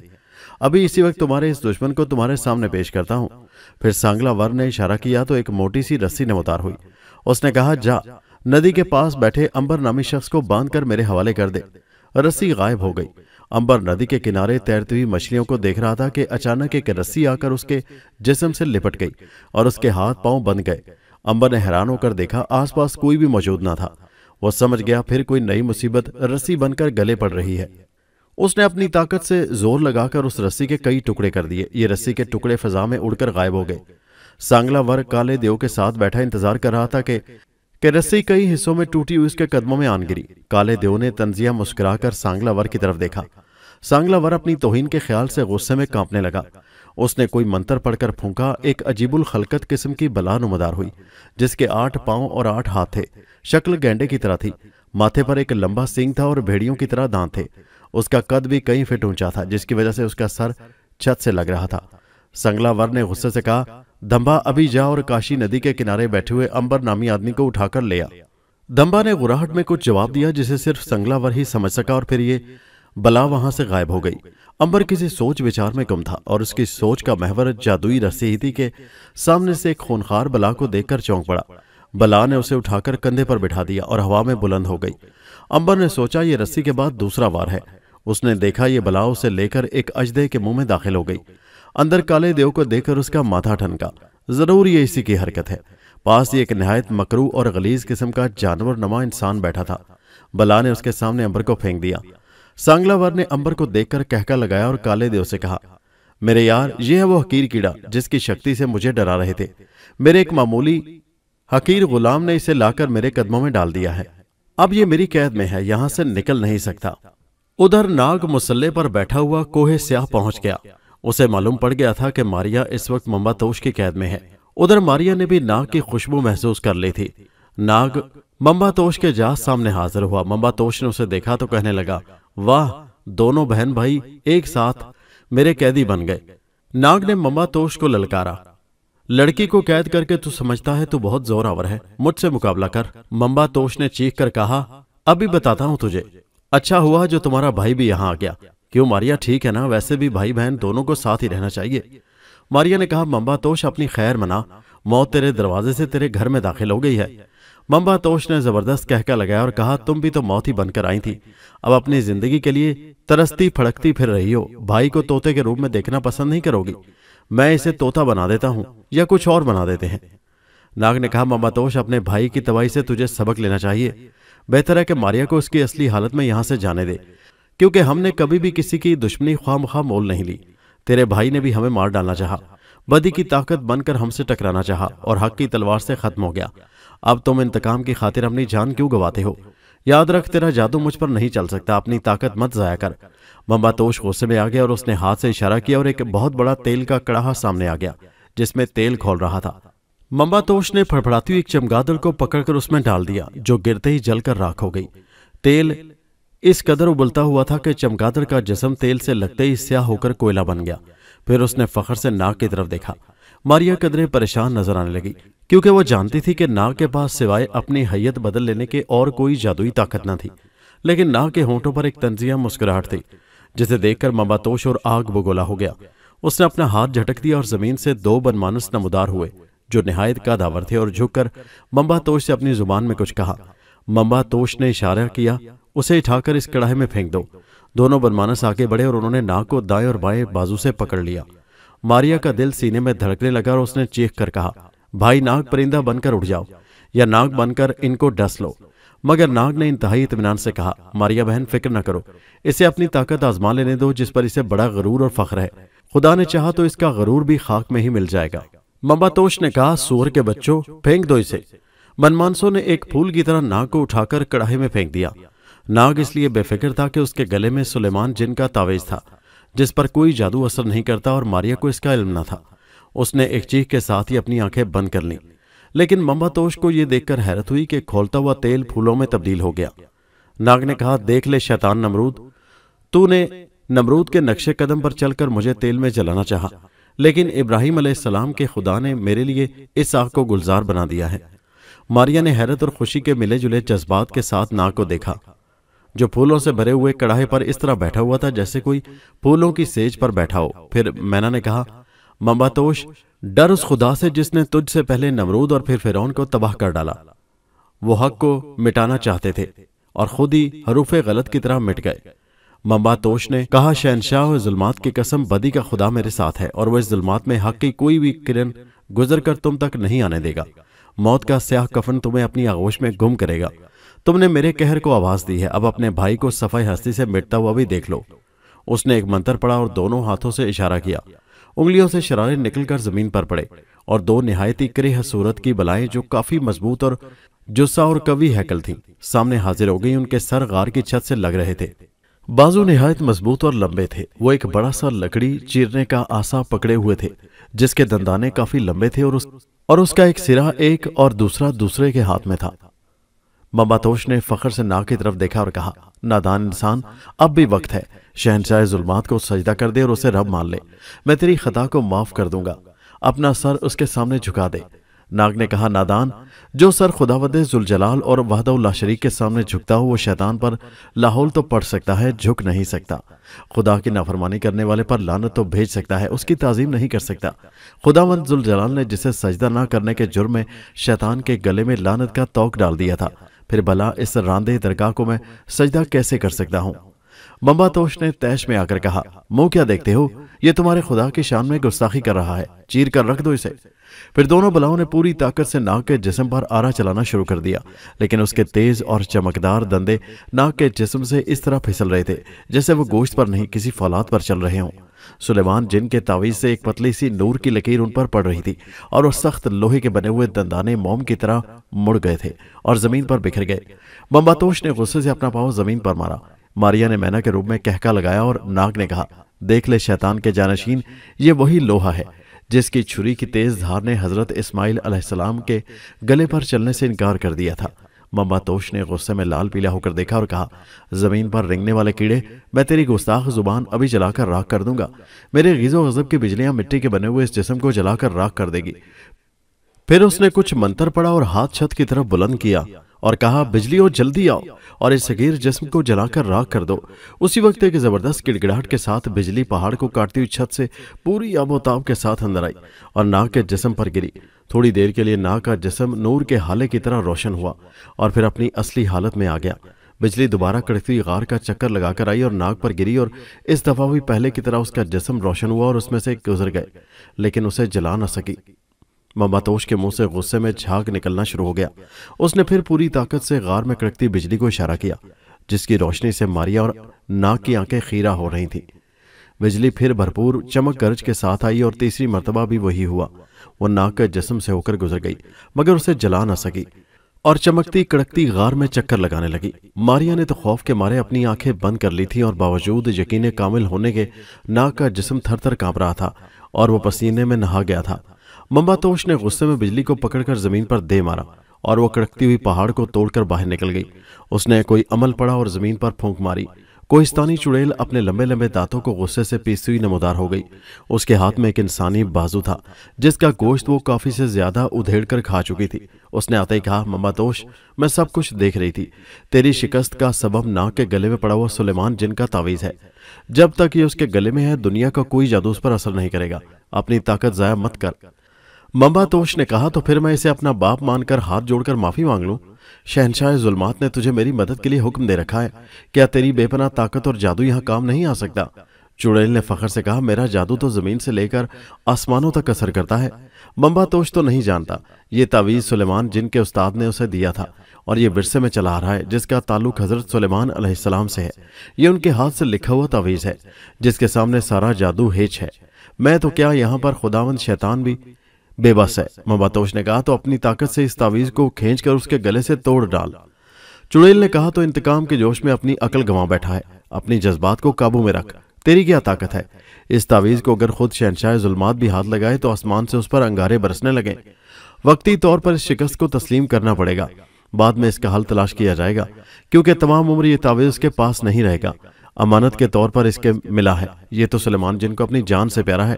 ابھی اسی وقت تمہارے اس دشمن کو تمہارے سامنے پیش کرتا ہوں۔ پھر سانگلا ور نے اشارہ کیا تو ایک موٹی سی رسی نمودار ہوئی۔ اس نے کہا، جا ندی کے پاس بیٹھے امبر نامی شخص کو باندھ کر میرے حوالے کر دے۔ رسی غائب ہو گئی۔ امبر ندی کے کنارے تیرتی ہوئی مچھلیوں کو دیکھ رہا تھا کہ اچانک ایک رسی آ کر اس کے جسم سے لپٹ گئی اور اس کے ہاتھ پاؤں بند گئے۔ امبر نے حیران ہو کر دیکھا، آس پاس کوئی بھی موجود نہ تھا۔ وہ سمجھ گیا پھر کوئی نئی مصیبت رسی بن کر گلے پڑ رہی ہے۔ اس نے اپنی طاقت سے زور لگا کر اس رسی کے کئی ٹکڑے کر دیے۔ یہ رسی کے ٹکڑے فضا میں اڑ کر غائب ہو گئے۔ سانگلا ور کالے دیو کے ساتھ بیٹھا انتظار کر رہا تھا کہ رسی کئی حصوں میں ٹوٹی ہوئی اس کے قدموں میں آن گری۔ کالے دیو نے تنزیہ مسکرا کر سانگلا ور کی طرف دیکھا۔ سانگلا ور اپنی توہین کے خیال سے غصے میں کانپنے لگا۔ اس نے کوئی منتر پڑھ کر پھونکا۔ ایک عجیب الخلقت قسم کی بلا نمودار ہوئی، جس کے 8 پاؤں اور 8 ہاتھ تھے۔ شکل گینڈے کی طرح تھی، ماتھے پر ایک لمبا سینگ تھا اور بھیڑیوں کی طرح دانت تھے۔ اس کا قد بھی کئی فٹ اونچا تھا، جس کی وجہ سے اس کا سر چھت سے لگ رہا تھا۔ سانگلا ور نے غصے سے کہا، دھمبا ابھی جا اور کاشی ندی کے کنارے بیٹھے ہوئے امبر نامی آدمی کو اٹھا کر لے آ۔ دھمبا نے غراہٹ میں کچھ جواب دیا جسے صرف سانگلا ور ہی سمجھ سکا اور پھر یہ بلا وہاں سے غائب ہو گئی۔ امبر کسی سوچ وچار میں گم تھا اور اس کی سوچ کا محور جادوئی رسی ہی تھی کہ سامنے سے ایک خونخوار بلا کو دیکھ کر چونک پڑا۔ بلا نے اسے اٹھا کر کندھے پر بٹھا دیا اور ہوا میں بلند ہو گئی۔ امبر نے سوچا یہ رسی کے بعد دوسرا وار ہے۔ اس نے دیکھا یہ بلا اسے لے کر ایک اژدہے کے منہ میں داخل ہو گئی۔ اندر کالے دیو کو دیکھ کر اس کا ماتھا ٹھنکا۔ ضرور یہ اسی کی حرکت ہے۔ پاس ہی ایک نہایت مکروہ اور غلیظ قسم کا جانور نما انسان بیٹھا تھا۔ بلا نے اس کے سامنے امبر کو پھینک دیا۔ سانگلا ور نے امبر کو دیکھ کر کہکا لگایا اور کالے دیو سے کہا، میرے یار، یہ ہے وہ حقیر کیڑا جس کی شکتی سے مجھے ڈرا رہے تھے۔ میرے ایک معمولی حقیر غلام نے اسے لا کر میرے قدموں میں ڈال دیا ہے۔ اب یہ میری قید میں ہے، یہاں سے نکل نہیں سکتا۔ ادھر ناگ مسلح پر بیٹھا ہوا کوہ سیاہ پہنچ گیا۔ اسے معلوم پڑ گیا تھا کہ ماریا اس وقت ممباتوش کی قید میں ہے۔ ادھر ماریا نے بھی ناگ کی خوشبو محسوس کر لی تھی۔ ناگ ممباتوش کے جہاز سامنے حاضر ہوا۔ ممباتوش نے اسے دیکھا تو کہنے لگا، واہ، دونوں بہن بھائی ایک ساتھ میرے قیدی بن گئے۔ ناگ نے ممباتوش کو للکارا، لڑکی کو قید کر کے تو سمجھتا ہے تو بہت زور آور ہے، مجھ سے مقابلہ کر۔ ممباتوش نے چیخ کر کہا، ابھی بتاتا ہوں تجھے۔ اچھا ہوا جو تمہارا بھائی بھی یہاں آ گیا۔ کیوں ماریا، ٹھیک ہے نا؟ ویسے بھی بھائی بہن دونوں کو ساتھ ہی رہنا چاہیے۔ ماریا نے کہا، ممباتوش اپنی خیر منا، موت تیرے دروازے سے تیرے گھر میں داخل ہو گئی ہے۔ मम्बातोश ने जबरदस्त कहका लगाया और कहा, तुम भी तो मौत ही बनकर आई थी, अब अपनी जिंदगी के लिए तरसती फड़कती फिर रही हो। भाई को तोते के रूप में देखना पसंद नहीं करोगी? मैं इसे तोता बना देता हूं या कुछ और बना देते हैं। नाग ने कहा, मम्बातोश, अपने भाई की तबाही से तुझे सबक लेना चाहिए। बेहतर है कि मारिया को उसकी असली हालत में यहां से जाने दे, क्योंकि हमने कभी भी किसी की दुश्मनी ख्वामख्वाह मोल नहीं ली। तेरे भाई ने भी हमें मार डालना चाहा, बदी की ताकत बनकर हमसे टकराना चाहा और हक की तलवार से खत्म हो गया। अब तुम इंतकाम की खातिर अपनी जान क्यों गवाते हो? याद रख, तेरा जादू मुझ पर नहीं चल सकता, अपनी ताकत मत जाया कर। मम्बातोश गुस्से में आ गया और उसने हाथ से इशारा किया और एक बहुत बड़ा तेल का कड़ाहा सामने आ गया जिसमें तेल खौल रहा था। मम्बातोश ने फड़फड़ाती हुई एक चमगादड़ को पकड़कर उसमें डाल दिया, जो गिरते ही जलकर राख हो गई। तेल इस कदर उबलता हुआ था कि चमगादड़ का जिस्म तेल से लगते ही स्याह होकर कोयला बन गया। फिर उसने फखर से नाग की तरफ देखा। मारिया कदरे परेशान नजर आने लगी, क्योंकि वो जानती थी कि नाग के पास सिवाय अपनी हैयत बदल लेने के और कोई जादुई ताकत न थी। लेकिन नाग के होंठों पर एक तंजिया मुस्कुराहट थी, जिसे देखकर मम्बातोश और आग बगोला हो गया। उसने अपना हाथ झटक दिया और जमीन से 2 बनमानस नमदार हुए, जो निहायत कदावर थे, और झुककर मम्बातोश से अपनी जुबान में कुछ कहा। मम्बातोश ने इशारा किया, उसे उठाकर इस कड़ाहे में फेंक दो। दोनों बनमानस आगे बढ़े और उन्होंने नाग को दाएं और बाएं बाजू से पकड़ लिया। मारिया का दिल सीने में धड़कने लगा और उसने चीख कर कहा, भाई नाग, परिंदा बनकर उड़ जाओ या नाग बनकर इनको डस लो। मगर नाग ने इंतहाई इत्मीनान से कहा, मारिया बहन, फिक्र न करो, इसे अपनी ताकत आजमा लेने दो, जिस पर इसे बड़ा गरूर और फख्र है। खुदा ने चाहा तो इसका गरूर भी खाक में ही मिल जाएगा। मम्बातोश ने कहा, सूअर के बच्चों, फेंक दो इसे। बनमानसों ने एक फूल की तरह नाग को उठाकर कड़ाहे में फेंक दिया। नाग इसलिए बेफिक्र था कि उसके गले में सुलेमान जिन का तावीज था, जिस पर कोई जादू असर नहीं करता, और मारिया को इसका इल्म न था। उसने एक चीख के साथ ही अपनी आंखें बंद कर लीं। लेकिन मम्बातोश को यह देखकर हैरत हुई कि खोलता हुआ तेल फूलों में तब्दील हो गया। नाग ने कहा, देख ले शैतान नमरूद, तूने नमरूद के नक्शे कदम पर चलकर मुझे तेल में जलाना चाहा, लेकिन इब्राहिम अलैहिस्सलाम के खुदा ने मेरे लिए इस आग को गुलजार बना दिया है। मारिया ने हैरत और खुशी के मिले जुले जज्बात के साथ नाग को देखा, जो फूलों से भरे हुए कड़ाहे पर इस तरह बैठा हुआ था जैसे कोई फूलों की सेज पर बैठा हो। फिर मैना ने कहा, मम्बातोश, डर उस खुदा से जिसने तुझसे पहले नमरूद और फिर फिरौन को तबाह कर डाला। वो हक को मिटाना चाहते थे और खुद ही हरूफे गलत की तरह मिट गए। मम्बातोश ने कहा, शहनशाह और जुल्मात की कसम, बदी का खुदा मेरे साथ है और वह इस जुल्मात में हक की कोई भी किरण गुजर कर तुम तक नहीं आने देगा। मौत का स्याह कफन तुम्हें अपनी आगोश में गुम करेगा। तुमने मेरे कहर को आवाज दी है, अब अपने भाई को सफाई हस्ती से मिटता हुआ भी देख लो। उसने एक मंत्र पढ़ा और दोनों हाथों से इशारा किया। उंगलियों से शरारे निकलकर जमीन पर पड़े और 2 निहायती करीह सूरत की बलाएं, जो काफी मजबूत और जुस्सा और कवी हैकल थीं, सामने हाजिर हो गई। उनके सर गार की छत से लग रहे थे। बाजू निहायत मजबूत और लंबे थे। वो एक बड़ा सा लकड़ी चीरने का आसा पकड़े हुए थे, जिसके दंदाने काफी लंबे थे और उसका एक सिरा एक और दूसरा दूसरे के हाथ में था। मम्बातोश ने फखर से नाग की तरफ देखा और कहा, नादान इंसान, अब भी वक्त है। शहनशाह जुल्मात को सजदा कर दे और उसे रब मान ले। मैं तेरी खता को माफ कर दूंगा। अपना सर उसके सामने झुका दे। नाग ने कहा, नादान, जो सर खुदावंद जुलजलाल और वहदहुल्ला शरीक के सामने झुकता हो, वो शैतान पर लाहौल तो पढ़ सकता है, झुक नहीं सकता। खुदा की नाफरमानी करने वाले पर लानत तो भेज सकता है, उसकी ताजीम नहीं कर सकता। खुदावंद जुलजलाल ने जिसे सजदा ना करने के जुर्म में शैतान के गले में लानत का तौक डाल दिया था, फिर भला इस रांदे दरगाह को मैं सजदा कैसे कर सकता हूं? मम्बातोश ने तैश में आकर कहा, मुंह क्या देखते हो? ये तुम्हारे खुदा की शान में गुस्ताखी कर रहा है, चीर कर रख दो इसे। फिर दोनों बलाओं ने पूरी ताकत से नाग के जिस्म पर आरा चलाना शुरू कर दिया, लेकिन उसके तेज और चमकदार दंदे नाग के जिस्म से इस तरह फिसल रहे थे जैसे वो गोश्त पर नहीं, किसी फौलाद पर चल रहे हों। सुलेमान जिन के तावीज से एक पतली सी नूर की लकीर उन पर पड़ रही थी और वो सख्त लोहे के बने हुए दंदाने मोम की तरह मुड़ गए थे और जमीन पर बिखर गए। मम्बातोश ने गुस्से से अपना पांव जमीन पर मारा। मारिया ने मैना के रूप में कहका लगाया और नाग ने कहा, देख ले शैतान के जानशीन, ये वही लोहा है जिसकी छुरी की तेज धार ने हजरत इस्माइल अलैहिस्सलाम के गले पर चलने से इनकार कर दिया था। मम्बातोश ने गुस्से में लाल पीला होकर देखा और कहा, जमीन पर रेंगने वाले कीड़े, मैं तेरी गुस्ताख जुबान अभी जलाकर राख कर दूंगा। मेरे गीजो गजब की बिजलियां मिट्टी के बने हुए इस जिस्म को जलाकर राख कर देगी। फिर उसने कुछ मंत्र पढ़ा और हाथ छत की तरफ बुलंद किया اور کہا بجلیو جلدی آؤ اور اس صغیر جسم کو جلا کر راکھ کر دو۔ اسی وقت ایک زبردست گڑگڑاہٹ کے ساتھ بجلی پہاڑ کو کاٹتی ہوئی چھت سے پوری آب و تاب کے ساتھ اندر آئی اور ناگ کے جسم پر گری۔ تھوڑی دیر کے لیے ناگ کا جسم نور کے ہالے کی طرح روشن ہوا اور پھر اپنی اصلی حالت میں آ گیا۔ بجلی دوبارہ کڑکتی غار کا چکر لگا کر آئی اور ناگ پر گری اور اس دفعہ بھی پہلے کی طرح اس کا جسم روشن ہوا اور اس میں سے گزر گئے، لیکن اسے جلا نہ سکی۔ ممباتوش کے منہ سے غصے میں جھاگ نکلنا شروع ہو گیا۔ اس نے پھر پوری طاقت سے غار میں کڑکتی بجلی کو اشارہ کیا، جس کی روشنی سے ماریا اور ناگ کی آنکھیں خیرہ ہو رہی تھیں۔ بجلی پھر بھرپور چمک گرج کے ساتھ آئی اور تیسری مرتبہ بھی وہی ہوا۔ وہ ناگ کے جسم سے ہو کر گزر گئی مگر اسے جلا نہ سکی اور چمکتی کڑکتی غار میں چکر لگانے لگی۔ ماریا نے تو خوف کے مارے اپنی آنکھیں بند کر لی تھیں اور باوجود یقین کامل ہونے کے ناگ کا جسم تھر تھر کانپ رہا تھا اور وہ پسینے میں نہا گیا تھا۔ ممباتوش نے غصے میں بجلی کو پکڑ کر زمین پر دے مارا اور وہ کڑکتی ہوئی پہاڑ کو توڑ کر باہر نکل گئی۔ اس نے کوئی عمل پڑا اور زمین پر پھونک ماری۔ کوہستانی چڑیل اپنے لمبے لمبے دانتوں کو غصے سے پیستی ہوئی نمودار ہو گئی۔ اس کے ہاتھ میں ایک انسانی بازو تھا جس کا گوشت وہ کافی سے زیادہ ادھیڑ کر کھا چکی تھی۔ اس نے آتے ہی کہا ممباتوش، میں سب کچھ دیکھ رہی تھی۔ تیری شکست کا سبب ناگ کے گلے میں پڑا ہوا سلیمان جن کا تعویذ ہے۔ جب تک یہ اس کے گلے میں ہے دنیا کا کوئی جادو اس پر اثر نہیں کرے گا۔ اپنی طاقت ضائع مت کر۔ ممباتوش نے کہا تو پھر میں اسے اپنا باپ مان کر ہاتھ جوڑ کر معافی مانگ لوں؟ شہنشاہ ظلمات نے تجھے میری مدد کے لیے حکم دے رکھا ہے، کیا تیری بے پناہ طاقت اور جادو یہاں کام نہیں آ سکتا؟ چڑیل نے فخر سے کہا میرا جادو تو زمین سے لے کر آسمانوں تک اثر کرتا ہے۔ ممباتوش تو نہیں جانتا، یہ تعویذ سلیمان جن کے استاد نے اسے دیا تھا اور یہ ورثے میں چلا آ رہا ہے، جس کا تعلق حضرت سلیمان علیہ السلام سے ہے۔ یہ ان کے ہاتھ سے لکھا ہوا تعویذ ہے جس کے سامنے سارا جادو ہیچ ہے۔ میں تو کیا یہاں پر خداوند شیطان بھی بے بس ہے۔ ممباتوش نے کہا تو اپنی طاقت سے اس تعویذ کو کھینچ کر اس کے گلے سے توڑ ڈال۔ چڑیل نے کہا تو انتقام کے جوش میں اپنی عقل گنوا بیٹھا ہے، اپنی جذبات کو قابو میں رکھ۔ تیری کیا طاقت ہے؟ اس تعویذ کو اگر خود شہنشاہ ظلمات بھی ہاتھ لگائے تو آسمان سے اس پر انگارے برسنے لگیں۔ وقتی طور پر اس شکست کو تسلیم کرنا پڑے گا، بعد میں اس کا حل تلاش کیا جائے گا، کیونکہ تمام عمر یہ تعویذ اس کے پاس نہیں رہے گا۔ امانت کے طور پر اس کے ملا ہے، یہ تو سلیمان جن کو اپنی جان سے پیارا ہے۔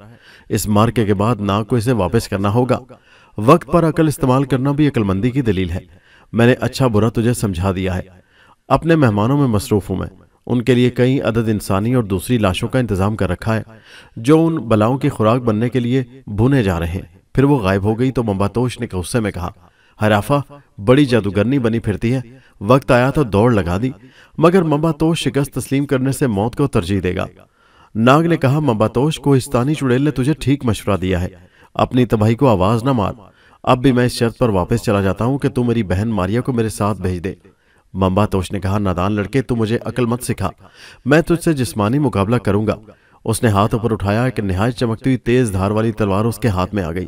اس مارکے کے بعد ناگ کو اسے واپس کرنا ہوگا۔ وقت پر عقل استعمال کرنا بھی عقل مندی کی دلیل ہے۔ میں نے اچھا برا تجھے سمجھا دیا ہے۔ اپنے مہمانوں میں مصروف ہوں میں، ان کے لیے کئی عدد انسانی اور دوسری لاشوں کا انتظام کر رکھا ہے جو ان بلاؤں کی خوراک بننے کے لیے بھونے جا رہے ہیں۔ پھر وہ غائب ہو گئی تو ممباتوش نے غصے میں کہا حرافہ بڑی جادوگرنی بنی پھرتی ہے، وقت آیا تو دوڑ لگا دی۔ مگر ممباتوش شکست تسلیم کرنے سے موت کو ترجیح دے گا۔ ناگ نے کہا ممباتوش کوہستانی چڑیل نے تجھے ٹھیک مشورہ دیا ہے، اپنی تباہی کو آواز نہ مار۔ اب بھی میں اس شرط پر واپس چلا جاتا ہوں کہ تو میری بہن ماریا کو میرے ساتھ بھیج دے۔ ممباتوش نے کہا نادان لڑکے، تو مجھے عقل مت سکھا، میں تجھ سے جسمانی مقابلہ کروں گا۔ اس نے ہاتھ اوپر اٹھایا، ایک نہایت چمکتی ہوئی تیز دھار والی تلوار اس کے ہاتھ میں آ گئی۔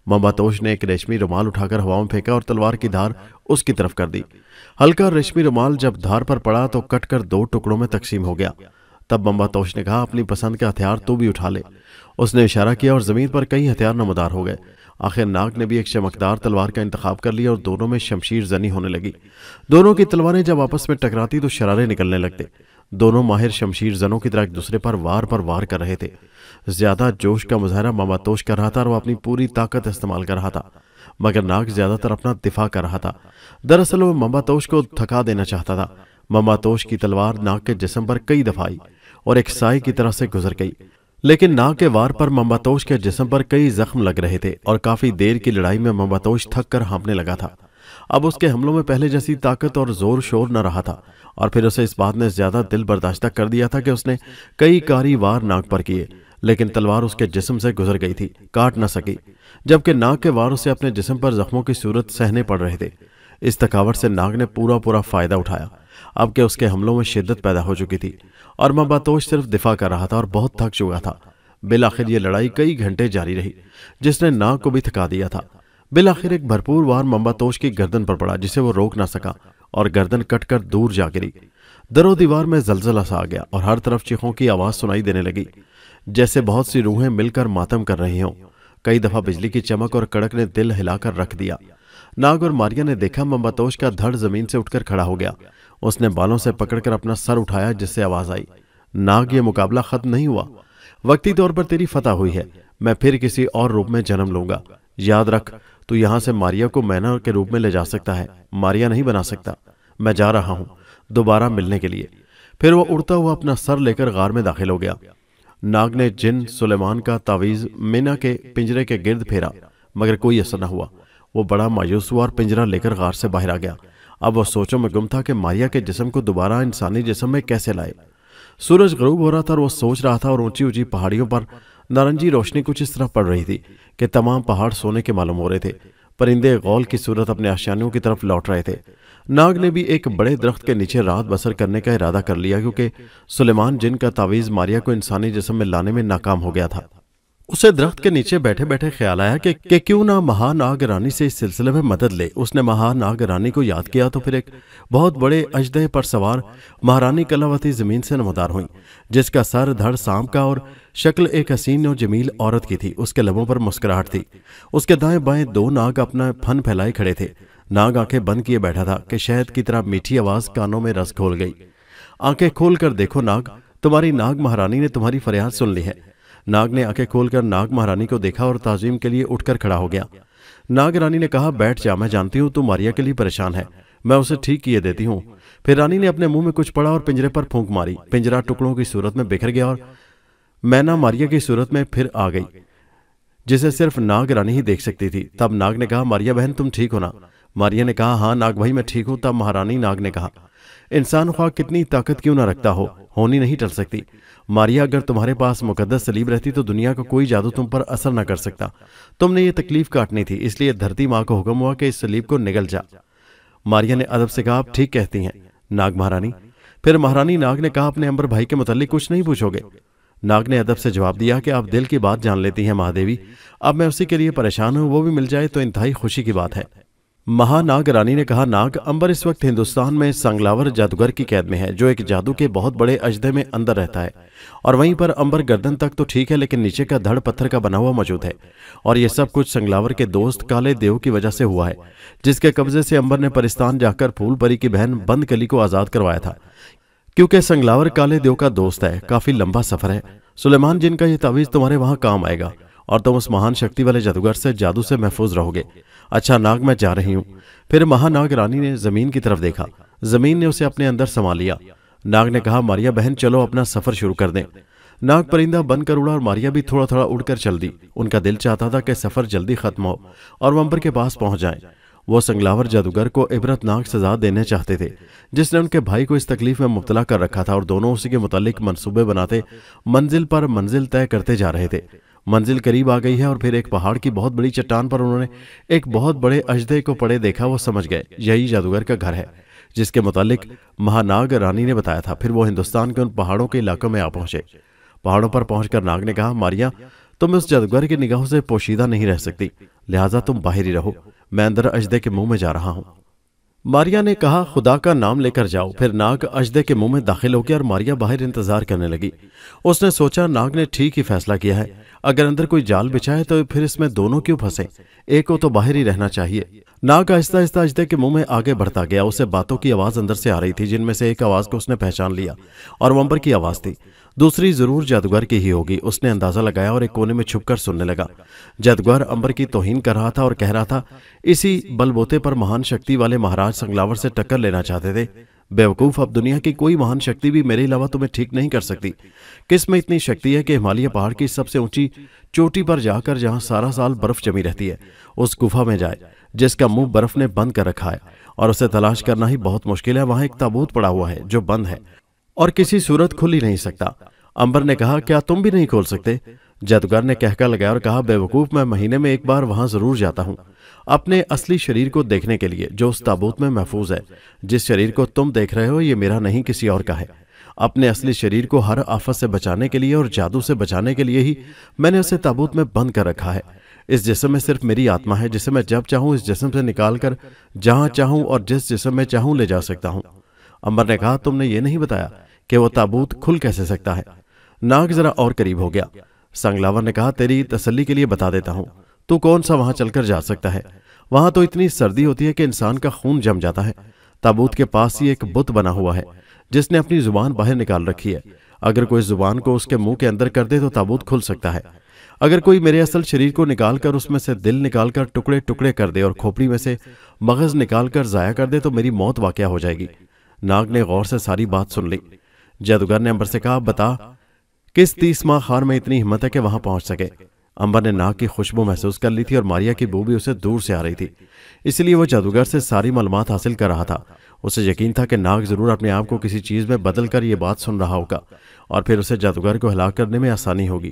ممباتوش نے ایک ریشمی رومال اٹھا کر ہوا میں پھینکا اور تلوار کی دھار اس کی طرف کر دی۔ ہلکا ریشمی رومال جب دھار پر پڑا تو کٹ کر 2 ٹکڑوں میں تقسیم ہو گیا۔ تب ممباتوش نے کہا اپنی پسند کا ہتھیار تو بھی اٹھا لے۔ اس نے اشارہ کیا اور زمین پر کئی ہتھیار نمودار ہو گئے۔ آخر ناگ نے بھی ایک چمکدار تلوار کا انتخاب کر لیا اور دونوں میں شمشیر زنی ہونے لگی۔ دونوں کی تلواریں جب آپس میں ٹکراتی تو شرارے نکلنے لگتے۔ دونوں ماہر شمشیر زنوں کی طرح ایک دوسرے پر وار کر رہے تھے۔ زیادہ جوش کا مظاہرہ ممباتوش کر رہا تھا اور وہ اپنی پوری طاقت استعمال کر رہا تھا، مگر ناگ زیادہ تر اپنا دفاع کر رہا تھا۔ دراصل وہ ممباتوش کو تھکا دینا چاہتا تھا۔ ممباتوش کی تلوار ناگ کے جسم پر کئی دفعہ آئی اور ایک سائے کی طرح سے گزر گئی، لیکن ناگ کے وار پر ممباتوش کے جسم پر کئی زخم لگ رہے تھے اور کافی دیر کی لڑائی میں ممباتوش تھک کر ہانپنے لگا تھا۔ اب اس کے حملوں میں پہلے جیسی طاقت اور زور شور نہ رہا تھا، اور پھر اسے اس بات نے زیادہ دل برداشتہ کر دیا تھا کہ اس نے کئی کاری وار ناگ پر کیے، لیکن تلوار اس کے جسم سے گزر گئی تھی، کاٹ نہ سکی، جبکہ ناگ کے وار اسے اپنے جسم پر زخموں کی صورت سہنے پڑ رہے تھے۔ اس تھکاوٹ سے ناگ نے پورا فائدہ اٹھایا، اب کہ اس کے حملوں میں شدت پیدا ہو چکی تھی اور ممباتوش صرف دفاع کر رہا تھا اور بہت تھک چکا تھا۔ بالآخر یہ لڑائی کئی گھنٹے جاری رہی، جس نے ناگ کو بھی تھکا دیا تھا۔ بالآخر ایک بھرپور وار ممباتوش کی گردن پر پڑا جسے وہ روک نہ سکا اور گردن کٹ کر دور جا گری۔ در و دیوار میں زلزلہ سا آ گیا اور ہر طرف چیخوں کی آواز سنائی دینے لگی، جیسے بہت سی روحیں مل کر ماتم کر رہی ہوں۔ کئی دفعہ بجلی کی چمک اور کڑک نے دل ہلا کر رکھ دیا۔ ناگ اور ماریا نے دیکھا ممباتوش کا دھڑ زمین سے اٹھ کر کھڑا ہو گیا۔ اس نے بالوں سے پکڑ کر اپنا سر اٹھایا جس سے آواز آئی، ناگ یہ مقابلہ ختم نہیں ہوا، وقتی طور پر تیری فتح ہوئی ہے، میں پھر کسی اور روپ میں جنم لوں گا، یاد رکھ تو یہاں سے ماریا کو مینا کے روپ میں لے جا سکتا ہے، ماریا نہیں بنا سکتا۔ میں جا رہا ہوں دوبارہ ملنے کے لیے۔ پھر وہ اڑتا ہوا اپنا سر لے کر غار میں داخل ہو گیا۔ ناگ نے جن سلیمان کا تعویذ مینا کے پنجرے کے گرد پھیرا مگر کوئی اثر نہ ہوا۔ وہ بڑا مایوس ہوا اور پنجرہ لے کر غار سے باہر آ گیا۔ اب وہ سوچوں میں گم تھا کہ ماریا کے جسم کو دوبارہ انسانی جسم میں کیسے لائے۔ سورج غروب ہو رہا تھا اور وہ سوچ رہا تھا، اور اونچی اونچی پہاڑیوں پر نارنجی روشنی کچھ اس طرح پڑ رہی تھی کہ تمام پہاڑ سونے کے معلوم ہو رہے تھے۔ پرندے غول کی صورت اپنے آشیانوں کی طرف لوٹ رہے تھے۔ ناگ نے بھی ایک بڑے درخت کے نیچے رات بسر کرنے کا ارادہ کر لیا، کیونکہ سلیمان جن کا تعویذ ماریا کو انسانی جسم میں لانے میں ناکام ہو گیا تھا۔ اسے درخت کے نیچے بیٹھے بیٹھے خیال آیا کہ کیوں نہ مہا ناگ رانی سے اس سلسلے میں مدد لے۔ اس نے مہا ناگ رانی کو یاد کیا تو پھر ایک بہت بڑے اژدہے پر سوار مہارانی کلاوتی زمین سے نمودار ہوئیں، جس کا سر دھڑ سانپ کا اور شکل ایک حسین و جمیل عورت کی تھی۔ اس کے لبوں پر مسکراہٹ تھی۔ اس کے دائیں بائیں دو ناگ اپنا پھن پھیلائے کھڑے تھے۔ ناگ آنکھیں بند کیے بیٹھا تھا کہ شہد کی طرح میٹھی آواز کانوں میں رس گھول گئی۔ آنکھیں کھول کر دیکھو ناگ، تمہاری ناگ مہارانی نے تمہاری فریاد سن لی ہے۔ ناگ نے آنکھیں کھول کر ناگ مہارانی کو دیکھا اور تعظیم کے لیے اٹھ کر کھڑا ہو گیا۔ ناگ رانی نے کہا، بیٹھ جا، میں جانتی ہوں تو ماریا کے لیے پریشان ہے، میں اسے ٹھیک کیے دیتی ہوں۔ پھر رانی نے اپنے منہ میں کچھ پڑا اور پنجرے پر پھونک ماری۔ پنجرہ ٹکڑوں کی صورت میں بکھر گیا اور مینا ماریا کی صورت میں پھر آ گئی، جسے صرف ناگ رانی ہی دیکھ سکتی تھی۔ تب ناگ نے کہا، ماریا بہن تم ٹھیک ہو نا؟ ماریا نے کہا، ہاں ناگ بھائی میں ٹھیک ہوں۔ تب مہارانی ناگ نے کہا، انسان خواہ کتنی طاقت کیوں نہ رکھتا ہو، ہونی نہیں ٹل سکتی۔ ماریا اگر تمہارے پاس مقدس سلیب رہتی تو دنیا کا کوئی جادو تم پر اثر نہ کر سکتا۔ تم نے یہ تکلیف کاٹنی تھی، اس لیے دھرتی ماں کو حکم ہوا کہ اس سلیب کو نگل جا۔ ماریا نے ادب سے کہا، آپ ٹھیک کہتی ہیں ناگ مہارانی۔ پھر مہارانی ناگ نے کہا، اپنے امبر بھائی کے متعلق کچھ نہیں پوچھو گے؟ ناگ نے ادب سے جواب دیا کہ آپ دل کی بات جان لیتی ہیں مہادیوی، اب میں اسی کے لیے پریشان ہوں، وہ بھی مل جائے تو انتہائی خوشی کی بات ہے۔ مہا ناگ رانی نے کہا، ناگ امبر اس وقت ہندوستان میں سنگلاور جادوگر کی قید میں ہے، جو ایک جادو کے بہت بڑے اژدہے میں اندر رہتا ہے، اور وہیں پر امبر گردن تک تو ٹھیک ہے لیکن نیچے کا دھڑ پتھر کا بنا ہوا موجود ہے، اور یہ سب کچھ سنگلاور کے دوست کالے دیو کی وجہ سے ہوا ہے، جس کے قبضے سے امبر نے پرستان جا کر پھول پری کی بہن بند کلی کو آزاد کروایا تھا۔ کیونکہ سنگلاور کالے دیو کا دوست ہے، کافی لمبا سفر ہے، سلیمان جن کا یہ تعویذ تمہارے وہاں کام آئے گا اور تم اس مہان شکتی والے جادوگر سے جادو سے محفوظ رہو گے۔ اچھا ناگ میں جا رہی ہوں۔ پھر مہا ناگ رانی نے زمین کی طرف دیکھا، زمین نے اسے اپنے اندر سما لیا۔ ناگ نے کہا، ماریا بہن چلو اپنا سفر شروع کر دیں۔ ناگ پرندہ بن کر اڑا اور ماریا بھی تھوڑا تھوڑا اڑ کر چل دی۔ ان کا دل چاہتا تھا کہ سفر جلدی ختم ہو اور وہ امبر کے پاس پہنچ جائیں۔ وہ سنگلاور جادوگر کو عبرت ناک سزا دینے چاہتے تھے، جس نے ان کے بھائی کو اس تکلیف میں مبتلا کر رکھا تھا، اور دونوں اسی کے متعلق منصوبے بناتے منزل پر منزل طے کرتے جا رہے تھے۔ منزل قریب آ گئی ہے اور پھر ایک پہاڑ کی بہت بڑی چٹان پر انہوں نے ایک بہت بڑے اژدہے کو پڑے دیکھا۔ وہ سمجھ گئے یہی جادوگر کا گھر ہے جس کے متعلق مہاناگ رانی نے بتایا تھا۔ پھر وہ ہندوستان کے ان پہاڑوں کے علاقوں میں آ پہنچے۔ پہاڑوں پر پہنچ کر ناگ نے کہا، ماریا تم اس جادوگر کی نگاہوں سے پوشیدہ نہیں رہ سکتی، لہٰذا تم باہر ہی رہو، میں اندر اژدہے کے منہ میں جا رہا ہوں۔ ماریا نے کہا، خدا کا نام لے کر جاؤ۔ پھر ناگ اژدہے کے منہ میں داخل ہو گیا اور ماریا باہر انتظار کرنے لگی۔ اس نے سوچا ناگ نے ٹھیک ہی فیصلہ کیا ہے، اگر اندر کوئی جال بچھائے تو پھر اس میں دونوں کیوں پھنسے، ایک کو تو باہر ہی رہنا چاہیے۔ ناگ آہستہ آہستہ اژدہے کے منہ میں آگے بڑھتا گیا۔ اسے باتوں کی آواز اندر سے آ رہی تھی، جن میں سے ایک آواز کو اس نے پہچان لیا اور وہ امبر کی آواز تھی، دوسری ضرور جادوگر کی ہی ہوگی۔ اس نے اندازہ لگایا اور ایک کونے میں چھپ کر سننے لگا۔ جادوگر امبر کی توہین کر رہا تھا اور کہہ رہا تھا، اسی بل بوتے پر مہان شکتی والے مہاراج سنگلاور سے ٹکر لینا چاہتے تھے۔ بیوقوف، اب دنیا کی کوئی مہان شکتی بھی میرے علاوہ تمہیں ٹھیک نہیں کر سکتی۔ کس میں اتنی شکتی ہے کہ ہمالیہ پہاڑ کی سب سے اونچی چوٹی پر جا کر، جہاں سارا سال برف جمی رہتی ہے، اس گفا میں جائے جس کا منہ برف نے بند کر رکھا ہے اور اسے تلاش کرنا ہی بہت مشکل ہے۔ وہاں ایک تابوت پڑا ہوا ہے جو بند ہے اور کسی صورت کھل ہی نہیں سکتا۔ امبر نے کہا، کیا تم بھی نہیں کھول سکتے؟ جادوگر نے کہکا لگایا اور کہا، بیوقوف، میں مہینے میں ایک بار وہاں ضرور جاتا ہوں اپنے اصلی شریر کو دیکھنے کے لیے جو اس تابوت میں محفوظ ہے۔ جس شریر کو تم دیکھ رہے ہو یہ میرا نہیں، کسی اور کا ہے۔ اپنے اصلی شریر کو ہر آفت سے بچانے کے لیے اور جادو سے بچانے کے لیے ہی میں نے اسے تابوت میں بند کر رکھا ہے۔ اس جسم میں صرف میری آتما ہے جسے میں جب چاہوں اس جسم سے نکال کر جہاں چاہوں اور جس جسم میں چاہوں لے جا سکتا ہوں۔ امبر نے کہا، تم نے یہ نہیں بتایا کہ وہ تابوت کھل کیسے سکتا ہے؟ ناگ ذرا اور قریب ہو گیا۔ سنگلاور نے کہا، تیری تسلی کے لیے بتا دیتا ہوں، تو کون سا وہاں چل کر جا سکتا ہے؟ وہاں تو اتنی سردی ہوتی ہے کہ انسان کا خون جم جاتا ہے۔ تابوت کے پاس ہی ایک بت بنا ہوا ہے جس نے اپنی زبان باہر نکال رکھی ہے، اگر کوئی زبان کو اس کے منہ کے اندر کر دے تو تابوت کھل سکتا ہے۔ اگر کوئی میرے اصل شریر کو نکال کر اس میں سے دل نکال کر ٹکڑے ٹکڑے کر دے اور کھوپڑی میں سے مغز نکال کر ضائع کر دے تو میری موت واقع ہو جائے گی۔ ناگ نے غور سے ساری بات سن لی۔ جادوگر نے امبر سے کہا، بتا کس 30 ماہ خار میں اتنی ہمت ہے کہ وہاں پہنچ سکے؟ امبر نے ناگ کی خوشبو محسوس کر لی تھی اور ماریا کی بو بھی اسے دور سے آ رہی تھی، اس لیے وہ جادوگر سے ساری معلومات حاصل کر رہا تھا۔ اسے یقین تھا کہ ناگ ضرور اپنے آپ کو کسی چیز میں بدل کر یہ بات سن رہا ہوگا اور پھر اسے جادوگر کو ہلاک کرنے میں آسانی ہوگی۔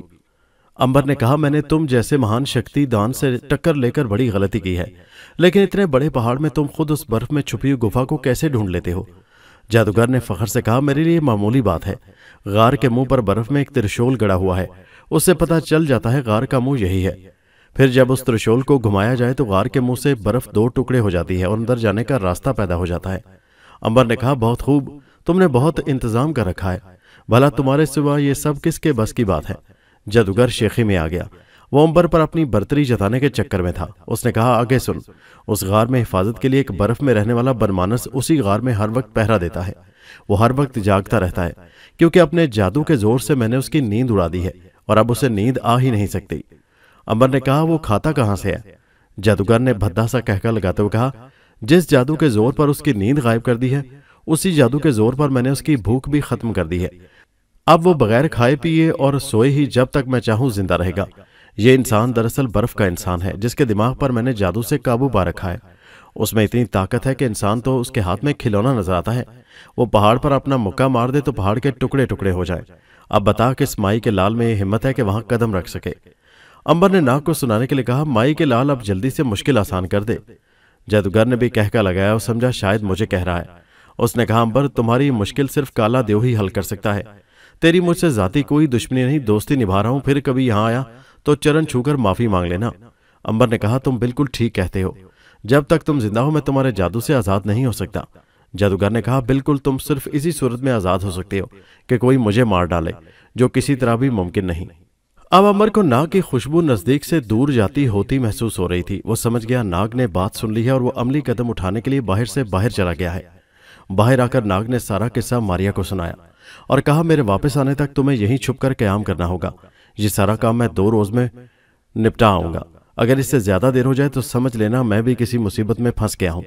امبر نے کہا، میں نے تم جیسے مہان شکتی دان سے ٹکر لے کر بڑی غلطی کی ہے، لیکن اتنے بڑے پہاڑ میں تم خود اس برف میں چھپی ہوئی گفا کو کیسے ڈھونڈ لیتے ہو؟ جادوگر نے فخر سے کہا، میرے لیے معمولی بات ہے۔ غار کے منہ پر برف میں ایک ترشول گڑا ہوا ہے، اس سے پتہ چل جاتا ہے غار کا منہ یہی ہے۔ پھر جب اس ترشول کو گھمایا جائے تو غار کے منہ سے برف 2 ٹکڑے ہو جاتی ہے اور اندر جانے کا راستہ پیدا ہو جاتا ہے۔ امبر نے کہا، بہت خوب، تم نے بہت انتظام کر رکھا ہے، بھلا تمہارے سوا یہ سب کس کے بس کی بات ہے؟ جادوگر شیخی میں آ گیا۔ وہ امبر پر اپنی برتری جتانے کے چکر میں تھا۔ اس نے کہا، آگے سن، اس غار میں حفاظت کے لیے ایک برف میں رہنے والا برمانس اسی غار میں ہر وقت پہرا دیتا ہے۔ وہ ہر وقت جاگتا رہتا ہے کیونکہ اپنے جادو کے زور سے میں نے اس کی نیند اڑا دی ہے اور اب اسے نیند آ ہی نہیں سکتی۔ امبر نے کہا، وہ کھاتا کہاں سے ہے؟ جادوگر نے بھدا سا کہکا لگاتے ہوئے کہا، جس جادو کے زور پر اس کی نیند غائب کر دی ہے، اسی جادو کے زور پر میں نے اس کی بھوک بھی ختم کر دی ہے۔ اب وہ بغیر کھائے پیے اور سوئے ہی جب تک میں چاہوں زندہ رہے گا۔ یہ انسان دراصل برف کا انسان ہے جس کے دماغ پر میں نے جادو سے قابو پا رکھا ہے۔ اس میں اتنی طاقت ہے کہ انسان تو اس کے ہاتھ میں کھلونا نظر آتا ہے۔ وہ پہاڑ پر اپنا مکہ مار دے تو پہاڑ کے ٹکڑے ٹکڑے ہو جائے۔ اب بتا کس مائی کے لال میں یہ ہمت ہے کہ وہاں قدم رکھ سکے؟ امبر نے ناگ کو سنانے کے لیے کہا، مائی کے لال اب جلدی سے مشکل آسان کر دے۔ جادوگر نے بھی کہکا لگایا اور سمجھا شاید مجھے کہہ رہا ہے۔ اس نے کہا، امبر تمہاری مشکل صرف کالا دیو ہی حل کر سکتا ہے۔ تیری مجھ سے ذاتی کوئی دشمنی نہیں، دوستی نبھا رہا ہوں، پھر کبھی یہاں آیا تو چرن چھو کر معافی مانگ لینا۔ امبر نے کہا، تم بالکل ٹھیک کہتے ہو، جب تک تم زندہ ہو میں تمہارے جادو سے آزاد نہیں ہو سکتا۔ جادوگر نے کہا، بالکل، تم صرف اسی صورت میں آزاد ہو سکتے ہو کہ کوئی مجھے مار ڈالے، جو کسی طرح بھی ممکن نہیں۔ اب امبر کو ناگ کی خوشبو نزدیک سے دور جاتی ہوتی محسوس ہو رہی تھی۔ وہ سمجھ گیا ناگ نے بات سن لی ہے اور وہ عملی قدم اٹھانے کے لیے باہر سے باہر چلا گیا ہے۔ باہر آ کر ناگ نے سارا قصہ ماریا کو سنایا اور کہا، میرے واپس آنے تک تمہیں یہیں چھپ کر قیام کرنا ہوگا۔ یہ سارا کام میں 2 روز میں نپٹا آؤں گا۔ اگر اس سے زیادہ دیر ہو جائے تو سمجھ لینا میں بھی کسی مصیبت میں پھنس گیا ہوں۔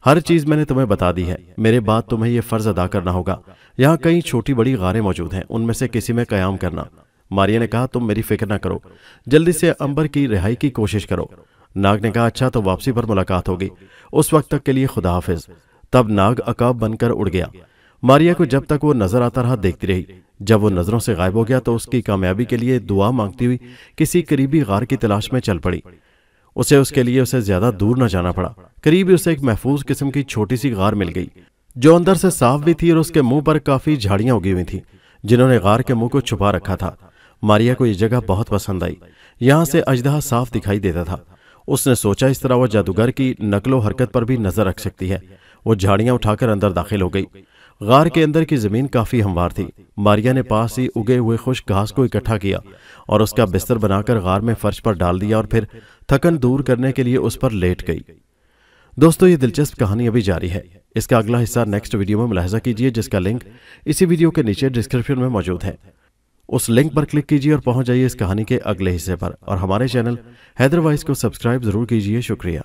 ہر چیز میں نے تمہیں بتا دی ہے، میرے بعد تمہیں یہ فرض ادا کرنا ہوگا۔ یہاں کئی چھوٹی بڑی غاریں موجود ہیں، ان میں سے کسی میں قیام کرنا۔ ماریا نے کہا، تم میری فکر نہ کرو، جلدی سے امبر کی رہائی کی کوشش کرو۔ ناگ نے کہا، اچھا تو واپسی پر ملاقات ہوگی، اس وقت تک کے لیے خدا حافظ۔ تب ناگ عقاب بن کر اڑ گیا۔ ماریا کو جب تک وہ نظر آتا رہا دیکھتی رہی۔ جب وہ نظروں سے غائب ہو گیا تو اس کی کامیابی کے لیے دعا مانگتی ہوئی کسی قریبی غار کی تلاش میں چل پڑی۔ اس کے لیے زیادہ دور نہ جانا پڑا۔ قریب ہی اسے ایک محفوظ قسم کی چھوٹی سی غار مل گئی جو اندر سے صاف بھی تھی اور اس کے منہ پر کافی جھاڑیاں اگی ہوئی تھیں جنہوں نے غار کے منہ کو چھپا رکھا تھا۔ ماریا کو یہ جگہ بہت پسند آئی، یہاں سے اژدہا صاف دکھائی دیتا تھا۔ اس نے سوچا اس طرح وہ جادوگر کی نقل و حرکت پر بھی نظر رکھ سکتی ہے۔ وہ جھاڑیاں اٹھا کر اندر داخل ہو گئی۔ غار کے اندر کی زمین کافی ہموار تھی۔ ماریا نے پاس ہی اگے ہوئے خشک گھاس کو اکٹھا کیا اور اس کا بستر بنا کر غار میں فرش پر ڈال دیا اور پھر تھکن دور کرنے کے لیے اس پر لیٹ گئی۔ دوستو، یہ دلچسپ کہانی ابھی جاری ہے۔ اس کا اگلا حصہ نیکسٹ ویڈیو میں ملاحظہ کیجیے، جس کا لنک اسی ویڈیو کے نیچے ڈسکرپشن میں موجود ہے۔ اس لنک پر کلک کیجیے اور پہنچ جائیے اس کہانی کے اگلے حصے پر، اور ہمارے چینل حیدر وائس کو سبسکرائب ضرور کیجیے۔ شکریہ۔